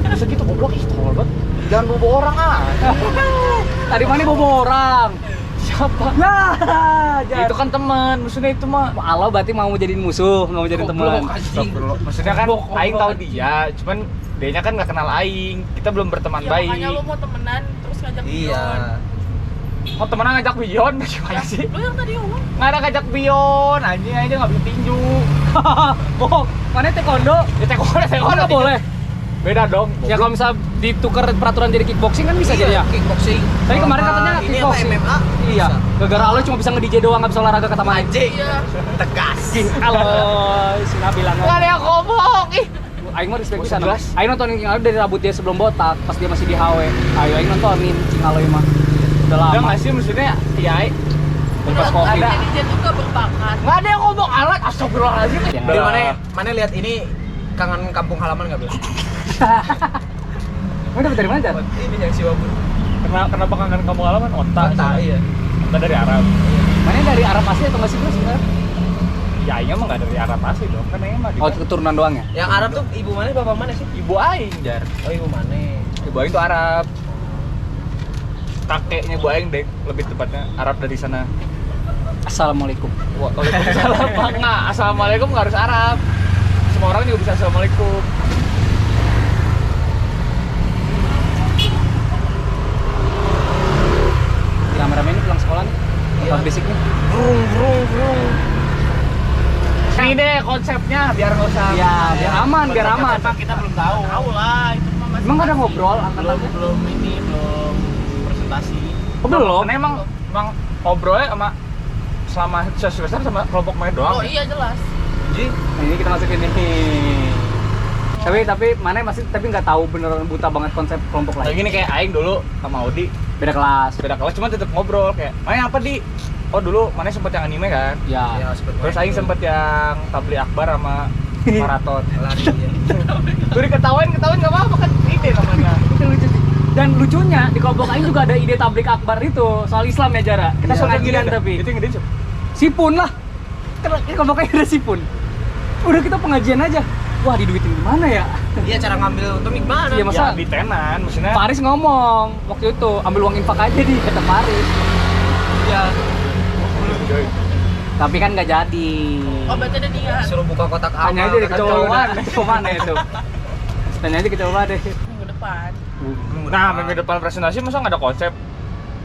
Speaker 4: Bisa gitu goblok ih tolol banget. Jangan bobo orang ah.
Speaker 1: Tadi mana bobo orang?
Speaker 4: Siapa?
Speaker 1: Ya,
Speaker 4: Itu kan teman, maksudnya itu mah
Speaker 1: Allah berarti mau jadiin musuh, nggak mau jadiin teman.
Speaker 4: Astagfirullah. Maksudnya kan Aing tahu dia, cuman dia kan nggak kenal Aing. Kita belum berteman
Speaker 5: Ya
Speaker 4: baik.
Speaker 5: makanya lu mau temenan terus ngajak
Speaker 3: Iya.
Speaker 5: Bion.
Speaker 4: Oh temenan ngajak Bion gimana sih?
Speaker 5: Lu yang tadi ngomong.
Speaker 4: Nggak ada ngajak Bion, anjing aja nggak bisa tinju.
Speaker 1: Bohong. Mana taekwondo?
Speaker 4: Ya taekwondo
Speaker 1: Nggak boleh.
Speaker 4: Beda dong.
Speaker 1: Ya kalau misal ditukar peraturan jadi kickboxing kan bisa jadi ya.
Speaker 3: Kickboxing.
Speaker 1: Tapi kemarin
Speaker 3: Sama
Speaker 1: katanya
Speaker 3: ini apa
Speaker 1: kickboxing.
Speaker 3: MMA?
Speaker 1: Iya.
Speaker 3: Bisa.
Speaker 1: Gara-gara lo cuma bisa nge-DJ doang, nggak bisa olahraga kata mana?
Speaker 3: Anjing.
Speaker 5: Iya.
Speaker 3: Tegas.
Speaker 1: Halo, si bilang.
Speaker 4: Nggak ada yang ngomong. Ih.
Speaker 1: Aing mah respect
Speaker 4: Gak
Speaker 1: bisa
Speaker 4: usah jelas.
Speaker 1: Aing nontonin King Aloy dari rambut dia sebelum botak, pas dia masih di HW. Ayo Aing nontonin King Aloy mah. Udah lama.
Speaker 4: Udah nggak sih maksudnya? Ya.
Speaker 1: Dan pas Covid.
Speaker 5: Ada DJ tuh gak berbakat.
Speaker 4: Nggak ada yang ngomong alat. Astagfirullahaladzim.
Speaker 1: Ya.
Speaker 3: Dari mana lihat ini kangen kampung halaman nggak bilang?
Speaker 1: Kamu dapet dari mana, Jan?
Speaker 3: Ini yang Siwabun.
Speaker 4: Kenapa kangen kamu halaman? Otak.
Speaker 3: Iya.
Speaker 4: Otak dari Arab.
Speaker 1: Mana dari Arab asli atau masih terus sebenarnya?
Speaker 4: Ya Aing mah nggak dari Arab asli dong. Kan Aing mah di
Speaker 1: Oh, keturunan doang ya?
Speaker 3: Yang Arab tuh ibu mana bapak mana sih?
Speaker 4: Ibu Aing jar.
Speaker 3: Oh ibu mana?
Speaker 4: Ibu Aing tuh Arab. Kakeknya Ibu Aing deh, lebih tepatnya Arab dari sana.
Speaker 1: Assalamualaikum.
Speaker 4: Waalaikumsalam. Enggak, assalamualaikum nggak harus Arab. Semua orang juga bisa assalamualaikum.
Speaker 1: Kameramen ini pulang sekolah nih. Iya. Basic nih.
Speaker 3: Brung.
Speaker 4: Ini deh konsepnya biar nggak usah.
Speaker 1: Iya, biar aman, biar aman.
Speaker 6: Emang kita belum tahu.
Speaker 5: Tahu lah itu mah masih.
Speaker 1: Emang gak ada ngobrol angkatannya?
Speaker 6: Belum presentasi.
Speaker 1: Oh, belum.
Speaker 4: Karena emang ngobrolnya sama selama semester sama kelompok main doang.
Speaker 5: Oh iya jelas.
Speaker 3: Anjing.
Speaker 1: Nah, ini kita masukin nih. Tapi mana masih nggak tahu beneran buta banget konsep kelompok
Speaker 4: Kayak
Speaker 1: lain.
Speaker 4: gini kayak Aing dulu sama Audi
Speaker 1: Beda kelas.
Speaker 4: beda kelas cuma tetap ngobrol kayak main apa di oh dulu mana sempet yang anime kan
Speaker 1: Ya.
Speaker 3: Ya sempet
Speaker 4: terus
Speaker 3: main
Speaker 4: Aing
Speaker 3: tuh.
Speaker 4: sempet yang tabli akbar sama maraton
Speaker 3: lari ya.
Speaker 4: tuh diketawain nggak apa-apa kan ide namanya
Speaker 1: Itu lucu sih. Dan lucunya di kelompok lain juga ada ide tablik akbar itu soal Islam ya Jara. Kita soal pengajian tapi.
Speaker 4: itu yang gede siapa?
Speaker 1: Sipun lah. Kan di kelompok lain ada Sipun. Udah kita pengajian aja. Wah, diduitin gimana ya?
Speaker 3: Iya cara ngambil untung gimana?
Speaker 1: Iya, masa-
Speaker 4: Ya, di tenan maksudnya
Speaker 1: Faris ngomong waktu itu ambil uang infak aja di kata Faris.
Speaker 3: Ya
Speaker 1: Tapi kan nggak jadi.
Speaker 5: Oh berarti ada niat.
Speaker 3: suruh buka kotak amal.
Speaker 1: Tanya aja deh
Speaker 3: kan
Speaker 1: kecoa
Speaker 3: udah.
Speaker 1: mana itu. Tanya aja kecoa deh.
Speaker 5: Minggu depan.
Speaker 4: nah minggu depan presentasi masa nggak ada konsep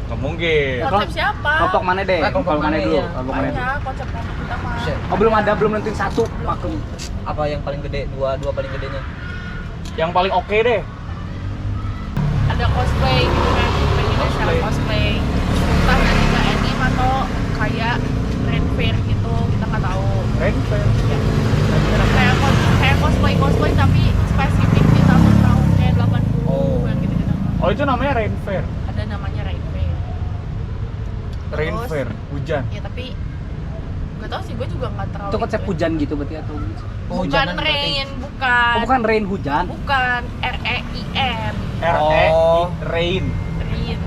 Speaker 4: nggak mungkin
Speaker 5: Konsep siapa?
Speaker 1: Kelompok mana deh?
Speaker 3: Nah, kelompok
Speaker 1: Kelompok mana
Speaker 3: mana
Speaker 1: dulu?
Speaker 3: ya?
Speaker 1: Kelompok mana dulu?
Speaker 5: Banyak konsep kelompok kita mah.
Speaker 3: Buset.
Speaker 1: Oh, belum nentuin satu. Maklum.
Speaker 3: Apa yang paling gede? Dua paling gedenya.
Speaker 4: yang paling oke deh
Speaker 5: Ada cosplay gitu kan. Pengennya secara cosplay. Entah nanti ke anime atau kayak trade fair gitu, kita nggak tahu.
Speaker 4: Rainfair
Speaker 5: Kayak cosplay tapi spesifik di tahun-tahun kayak 80
Speaker 3: Oh.
Speaker 5: yang gitu-gitu.
Speaker 4: oh itu namanya Rainfair
Speaker 5: Ada namanya rain fair.
Speaker 4: Rainfair hujan
Speaker 5: Ya tapi nggak tahu sih, gue juga nggak terlalu.
Speaker 1: Itu konsep
Speaker 5: itu ya.
Speaker 1: hujan gitu berarti atau?
Speaker 3: Oh,
Speaker 5: Bukan
Speaker 3: hujanan berarti.
Speaker 5: rain, bukan.
Speaker 1: Oh, bukan rain hujan.
Speaker 5: Bukan REIN.
Speaker 3: Oh.
Speaker 4: Rain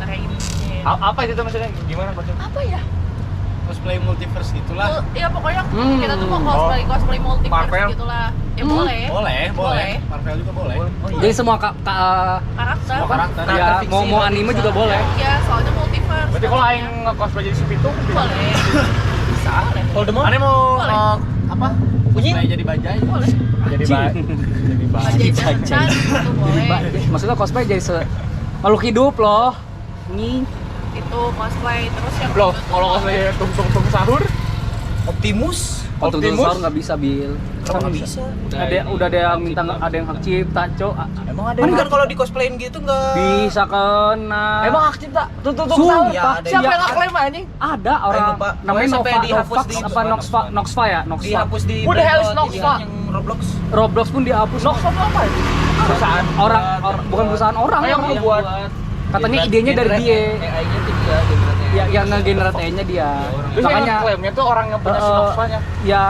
Speaker 5: Rain.
Speaker 4: apa itu tuh maksudnya gimana konsepnya
Speaker 5: Apa ya?
Speaker 6: Cosplay multiverse gitulah.
Speaker 5: Ya pokoknya kita tuh mau
Speaker 4: Oh.
Speaker 5: cosplay multiverse
Speaker 4: Marvel.
Speaker 5: gitulah. Ya boleh.
Speaker 6: Boleh. Marvel juga boleh.
Speaker 3: Oh iya.
Speaker 1: Jadi semua
Speaker 5: Karakter.
Speaker 6: Semua karakter.
Speaker 1: ya
Speaker 3: fiksi
Speaker 1: mau
Speaker 3: juga
Speaker 1: anime
Speaker 3: bisa.
Speaker 1: juga boleh.
Speaker 5: Ya soalnya multiverse.
Speaker 4: berarti kalau Aing nge-cosplay jadi si Pitung
Speaker 5: boleh. Bisa. Boleh.
Speaker 3: Voldemort.
Speaker 6: Aneh mau
Speaker 5: Boleh.
Speaker 6: apa?
Speaker 3: Kunyit.
Speaker 6: Cosplay jadi bajai.
Speaker 5: Boleh.
Speaker 4: jadi jadi
Speaker 5: Bajai Jajan itu boleh.
Speaker 1: Maksudnya cosplay jadi makhluk hidup loh. Ini
Speaker 5: Itu cosplay terus yang
Speaker 4: loh kalau cosplay tung sahur
Speaker 3: Optimus.
Speaker 1: waktu
Speaker 4: Optimus?
Speaker 1: dinosaur nggak bisa bil.
Speaker 3: Kenapa nggak bisa?
Speaker 1: Udah ada yang minta ada yang hak cipta, cok.
Speaker 3: Emang ada kan kalau di cosplayin gitu nggak?
Speaker 1: Bisa kena.
Speaker 4: emang hak cipta tung
Speaker 1: Sumpah,
Speaker 3: ya, ada
Speaker 4: siapa
Speaker 3: yang-
Speaker 4: yang ngeklaim anjing
Speaker 1: Ada orang
Speaker 3: lupa.
Speaker 1: namanya
Speaker 3: Pokoknya sampai
Speaker 1: Nova,
Speaker 3: dihapus
Speaker 1: Novax
Speaker 3: di-
Speaker 1: apa Noxva ya, Noxva.
Speaker 3: Dihapus di
Speaker 4: Who the hell is
Speaker 3: Blackboard,
Speaker 4: Noxva?
Speaker 3: yang Roblox.
Speaker 1: Roblox pun dihapus.
Speaker 4: Nox apa itu perusahaan
Speaker 1: Bukan perusahaan orang.
Speaker 4: yang
Speaker 1: orang.
Speaker 4: buat
Speaker 1: Katanya idenya dari dia.
Speaker 3: AI-nya tuh dia generate.
Speaker 1: Ya, yang nge-generate AI-nya dia.
Speaker 4: terus yang
Speaker 1: Makanya
Speaker 4: ngeklaimnya tuh orang yang punya si
Speaker 1: Eh,
Speaker 4: Noxva-nya
Speaker 1: ya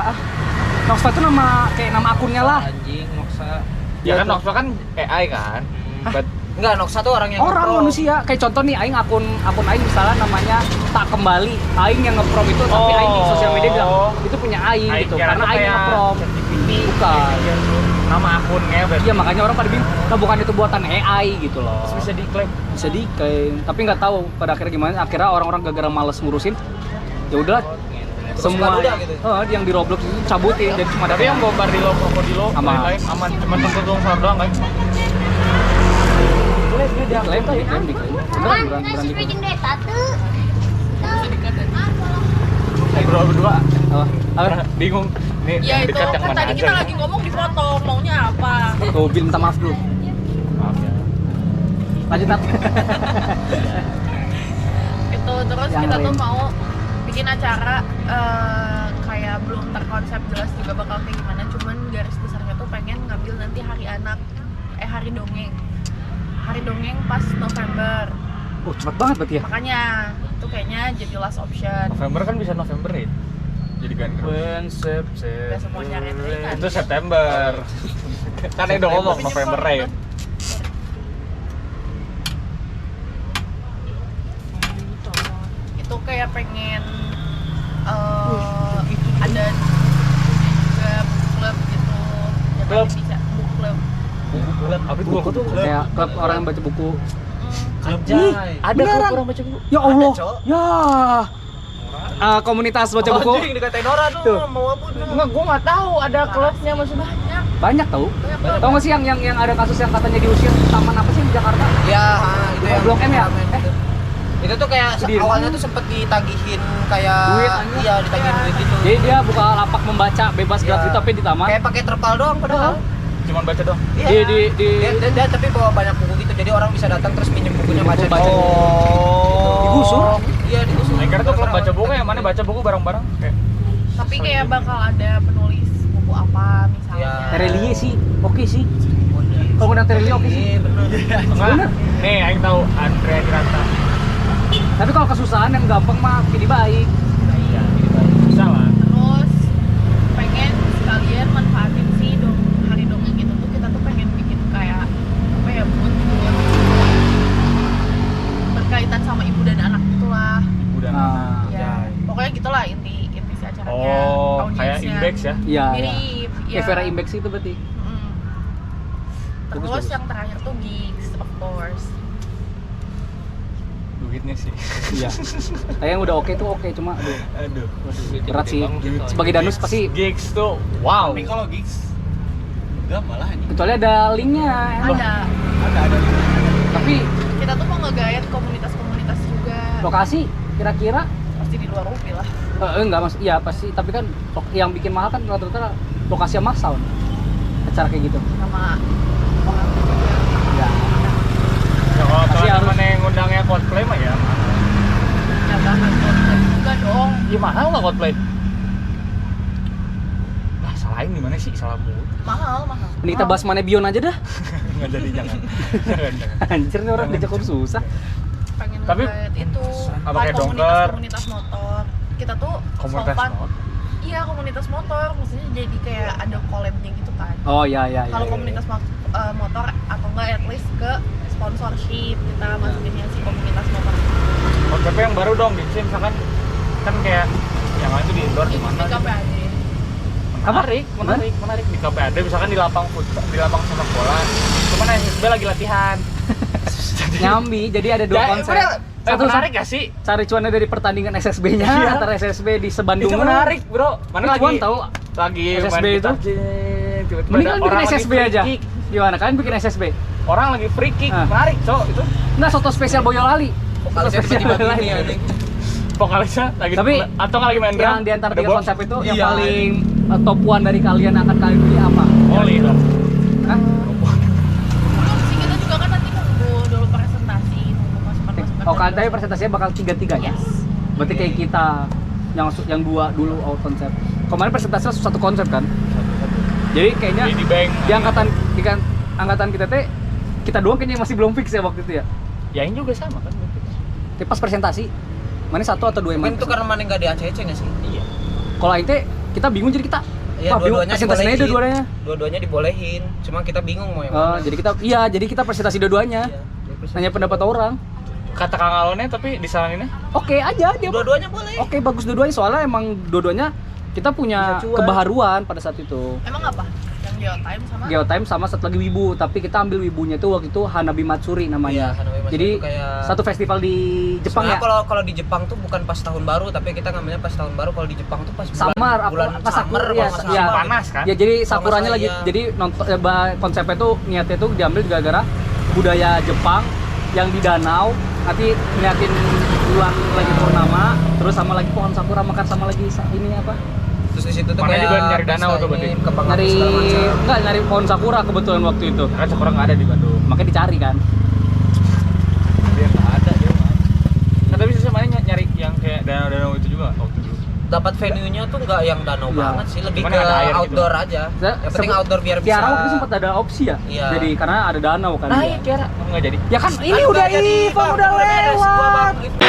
Speaker 1: Noxva itu nama kayak nama akunnya lah.
Speaker 3: Anjing, Noxa.
Speaker 4: Ya kan Noxpa kan AI kan.
Speaker 3: Enggak, Noxa tuh orang yang
Speaker 1: Orang
Speaker 3: nge-pro.
Speaker 1: manusia. Kayak contoh nih aing akun aing misalnya namanya tak kembali. Aing yang nge-prom itu tapi aing di sosial media bilang itu punya aing gitu. Karena aing yang nge-prom. Bukan.
Speaker 4: Nama akunnya berarti.
Speaker 1: Iya makanya orang pada bingung, nah bukan itu buatan AI gitu loh.
Speaker 4: Terus bisa diklaim.
Speaker 1: Bisa diklaim, tapi nggak tahu pada akhirnya gimana. Akhirnya orang-orang gara-gara males ngurusin, ya udah semua
Speaker 3: udah gitu.
Speaker 1: yang di Roblox itu cabutin. Jadi cuma ada
Speaker 4: Tapi yang bombar di lo, krokodilo,
Speaker 1: Aman.
Speaker 4: lain aman. Cuma tentu sar doang kan.
Speaker 1: boleh dia diklaim, diklaim. Beneran diklaim.
Speaker 4: Berdua
Speaker 1: Apa?
Speaker 4: bingung. Nih
Speaker 5: Ya
Speaker 4: yang
Speaker 5: itu
Speaker 4: dekat yang
Speaker 5: kan
Speaker 4: mana
Speaker 5: tadi
Speaker 4: aja.
Speaker 5: kita lagi ngomong dipotong, maunya apa?
Speaker 1: Tuh, Bil minta maaf dulu.
Speaker 4: Maaf ya.
Speaker 1: Lanjut Nat.
Speaker 5: Itu terus
Speaker 1: Yang
Speaker 5: kita tuh
Speaker 1: lain.
Speaker 5: mau bikin acara kayak belum terkonsep jelas juga bakal kayak gimana, cuman garis besarnya tuh pengen ngambil nanti hari dongeng pas November,
Speaker 1: Oh cepet banget berarti ya.
Speaker 5: makanya itu kayaknya jadi last option.
Speaker 4: November kan bisa November ya. Jadi kan
Speaker 5: Udah semuanya retreat kan.
Speaker 4: itu September. Kan udah ngomong November ya.
Speaker 5: Itu kayak pengen ada juga book club gitu ya,
Speaker 4: Klub?
Speaker 5: nanti bisa book club.
Speaker 4: Apa itu?
Speaker 1: Buku tuh kayak klub orang yang baca buku.
Speaker 3: Anjay.
Speaker 4: Ada
Speaker 1: Beneran?
Speaker 4: klub orang baca buku.
Speaker 1: Ya Allah.
Speaker 3: Cok.
Speaker 1: Ya. Komunitas baca buku.
Speaker 3: Anjing dikatain orang
Speaker 1: Tuh.
Speaker 3: tuh mau apa tuh.
Speaker 4: Enggak, gua enggak tahu ada klubnya maksudnya.
Speaker 5: Banyak
Speaker 1: Banyak tau.
Speaker 5: banyak
Speaker 1: Tahu nggak sih yang ada kasus yang katanya diusir taman apa sih di Jakarta?
Speaker 3: Ya, itu yang
Speaker 1: Blok M ya?
Speaker 3: ramen itu. Itu tuh kayak
Speaker 1: Kediri.
Speaker 3: awalnya tuh sempet ditagihin kayak
Speaker 1: Duit, anjing.
Speaker 3: iya ditagihin duit gitu.
Speaker 1: Jadi dia buka lapak membaca bebas
Speaker 3: Iya.
Speaker 1: gratis tapi di taman.
Speaker 3: Kayak pakai terpal doang padahal.
Speaker 4: Cuman baca doang.
Speaker 3: Iya. Dia tapi bawa banyak buku gitu. Jadi orang bisa datang terus minjem bukunya baca.
Speaker 1: Baca. Digusur?
Speaker 3: Iya, digusur.
Speaker 4: Nah, kira tuh klub baca buku yang mana baca buku bareng-bareng kayak
Speaker 5: tapi kayak bakal ada penulis buku apa misalnya.
Speaker 3: Ya.
Speaker 1: Terelie sih, oke sih. Kalau ngundang Terelie oke sih.
Speaker 3: Iya, bener.
Speaker 4: enggak. Nih, aing tahu Andre Diranta.
Speaker 1: Tapi kalau kesusahan yang gampang mah pilih baik.
Speaker 4: Iya, bisa lah.
Speaker 5: Terus pengen sekalian manfaatin sih hari dongeng itu tuh, kita tuh pengen bikin kayak apa ya, buat berkaitan sama ibu dan anak gitulah.
Speaker 4: Ibu dan anak.
Speaker 1: Nah,
Speaker 5: Ya, pokoknya gitulah inti si acaranya.
Speaker 4: Oh, kayak
Speaker 5: audiensnya.
Speaker 4: Index ya.
Speaker 1: iya.
Speaker 5: Mirip, ya.
Speaker 1: Kayak Vera Imbex itu berarti.
Speaker 5: Mm.
Speaker 1: Bagus,
Speaker 5: Terus
Speaker 1: bagus.
Speaker 5: yang terakhir tuh gigs, of course.
Speaker 4: Duitnya sih.
Speaker 1: Iya. Kayak yang udah oke tuh oke, cuma aduh,
Speaker 4: Aduh.
Speaker 1: berat sih. Sebagai Danus pasti
Speaker 4: Gigs tuh wow.
Speaker 6: Tapi kalau gigs enggak malah ini.
Speaker 1: kecuali ada linknya.
Speaker 5: Ada.
Speaker 1: Tapi
Speaker 5: Kita tuh mau nge-guide komunitas-komunitas juga.
Speaker 1: lokasi kira-kira
Speaker 5: Pasti di luar UPI lah.
Speaker 1: enggak mas, iya pasti. Tapi kan yang bikin mahal kan rata-rata lokasi yang massal. Acara kayak gitu.
Speaker 5: Sama orang juga.
Speaker 1: Ya.
Speaker 4: Ya, kalau
Speaker 1: Pasti harus.
Speaker 4: teman-teman yang ngundangnya cosplay mah ya.
Speaker 5: Ya bahkan konten juga dong.
Speaker 4: Ya mahal nggak cosplay? Nah, salahin di mana sih? Salah mulu.
Speaker 5: Mahal.
Speaker 1: Ini kita bahas mana Bion aja dah.
Speaker 4: Nggak jadi jangan. Jangan.
Speaker 1: Anjir nih orang diajak urus susah.
Speaker 5: Pengen
Speaker 4: Tapi,
Speaker 5: nge-guide itu
Speaker 4: apa kayak dongker?
Speaker 5: komunitas motor. Kita tuh
Speaker 4: Komunitas
Speaker 5: sopan.
Speaker 4: motor?
Speaker 5: Iya, komunitas motor. Maksudnya jadi kayak ada collab-nya gitu kan.
Speaker 1: Oh iya iya.
Speaker 5: Kalau komunitas motor atau enggak at least ke sponsorship kita masukinnya si komunitas motor.
Speaker 4: Konsepnya yang baru dong, bikin misalkan kan kayak yang lain tuh di indoor di
Speaker 5: Di
Speaker 4: mana?
Speaker 5: KPAD.
Speaker 4: Menarik di KPAD misalkan di lapang sepak bola. Cuman SSB lagi latihan.
Speaker 1: Nyambi, jadi ada dua konsep.
Speaker 4: Satu menarik gak sih?
Speaker 1: Cari cuannya dari pertandingan SSB-nya
Speaker 4: Iya.
Speaker 1: antara SSB di Sebandung.
Speaker 4: Itu menarik, Bro. Mana
Speaker 1: Cuan
Speaker 4: lagi?
Speaker 1: tahu
Speaker 4: Lagi
Speaker 1: SSB
Speaker 4: main
Speaker 1: itu?
Speaker 4: gitar, tiba-tiba
Speaker 1: Mending
Speaker 4: ada
Speaker 1: kalian
Speaker 4: orang
Speaker 1: bikin
Speaker 4: lagi
Speaker 1: SSB
Speaker 4: free
Speaker 1: aja.
Speaker 4: kick.
Speaker 1: Gimana? Kalian bikin SSB?
Speaker 4: Orang lagi free kick,
Speaker 1: Ah.
Speaker 4: menarik, Cok. Itu
Speaker 1: Nah, soto spesial Boyolali.
Speaker 3: Vokalisnya tiba-tiba gini anjing.
Speaker 4: vokalisnya lagi
Speaker 1: Tapi,
Speaker 4: atau nggak lagi main drum.
Speaker 1: Yang di antara
Speaker 4: Ada
Speaker 1: tiga
Speaker 4: bola.
Speaker 1: konsep itu yang
Speaker 3: Iya.
Speaker 1: paling top one dari kalian akan kalian pilih apa?
Speaker 4: Oh, iya.
Speaker 1: Hah?
Speaker 5: Belum sih, kita juga kan nanti nunggu dulu presentasi, nunggu masukan.
Speaker 1: Oh, kalian tadi presentasinya bakal tiga-tiganya?
Speaker 5: Yes.
Speaker 1: Berarti kayak kita yang dua dulu out konsep. Kemarin presentasinya satu konsep kan? Jadi kayaknya
Speaker 4: Di bank.
Speaker 1: di angkatan kita teh kita doang kayaknya masih belum fix ya waktu itu ya.
Speaker 4: Ya ini juga sama kan.
Speaker 1: Tapi pas presentasi mana satu atau dua yang main?
Speaker 3: Itu karena mana nggak di ACC nggak sih?
Speaker 4: Iya.
Speaker 1: Kalau aing teh kita bingung jadi kita
Speaker 3: Iya, dua-duanya
Speaker 1: presentasinya
Speaker 3: dibolehin.
Speaker 1: dua-duanya.
Speaker 3: Dua-duanya dibolehin. Cuma kita bingung mau yang
Speaker 1: Oh,
Speaker 3: mana.
Speaker 1: jadi kita presentasi dua-duanya.
Speaker 3: Iya, dia presentasi.
Speaker 1: Nanya pendapat orang.
Speaker 4: Kata Kang Alonnya tapi disalahinnya
Speaker 1: Oke aja dia.
Speaker 3: Dua-duanya boleh.
Speaker 1: Oke, bagus dua-duanya soalnya emang dua-duanya kita punya
Speaker 3: Bisa cuan.
Speaker 1: kebaharuan pada saat itu.
Speaker 5: Emang apa? Yang Geotime sama?
Speaker 1: Geotime sama satu lagi Wibu, tapi kita ambil Wibunya itu waktu itu Hanabi Matsuri namanya.
Speaker 3: Iya, Hanabi Matsuri
Speaker 1: Jadi
Speaker 3: itu kayak-
Speaker 1: satu festival di Jepang ya.
Speaker 3: Sebenarnya kalau di Jepang tuh bukan pas tahun baru, tapi kita ngambilnya pas tahun baru. Kalau di Jepang tuh pas
Speaker 1: Summer,
Speaker 3: bulan
Speaker 1: pas
Speaker 3: summer,
Speaker 1: sakura ya,
Speaker 3: kalau nggak
Speaker 1: iya.
Speaker 3: salah.
Speaker 4: panas kan?
Speaker 1: Ya jadi
Speaker 3: Kalau
Speaker 1: sakuranya
Speaker 3: nggak
Speaker 1: lagi.
Speaker 3: salah, iya.
Speaker 1: Jadi konsepnya tuh niatnya tuh diambil gara-gara budaya Jepang yang di danau. Nanti ngeliatin bulan lagi purnama, terus sama lagi pohon sakura mekar sama lagi ini apa?
Speaker 3: Terus di situ tuh
Speaker 4: Mana
Speaker 3: kayak
Speaker 4: juga nyari danau
Speaker 3: pesta
Speaker 4: tuh berarti?
Speaker 3: ini, kembang api
Speaker 1: Nyari
Speaker 3: segala macam.
Speaker 1: enggak nyari pohon sakura kebetulan waktu itu.
Speaker 4: Karena Sakura nggak ada di Bandung.
Speaker 1: Makanya dicari kan.
Speaker 4: Dia nggak ada dia. Nah, tapi sih mana nyari yang kayak danau-danau itu juga waktu dulu.
Speaker 3: Dapat venue-nya tuh nggak yang danau
Speaker 1: Iya.
Speaker 3: banget sih, lebih
Speaker 4: Cuman
Speaker 3: ke
Speaker 4: ada air gitu.
Speaker 3: outdoor aja. Yang penting outdoor biar bisa.
Speaker 1: Tiara waktu itu sempat ada opsi ya.
Speaker 3: Iya.
Speaker 1: Jadi karena ada danau kan.
Speaker 3: Nah, iya Tiara.
Speaker 4: Kamu nggak jadi?
Speaker 1: Ya kan ini
Speaker 3: Kan
Speaker 1: udah
Speaker 3: jadi,
Speaker 1: event
Speaker 3: Bang,
Speaker 1: udah
Speaker 3: beres gua, Bang.
Speaker 1: lewat.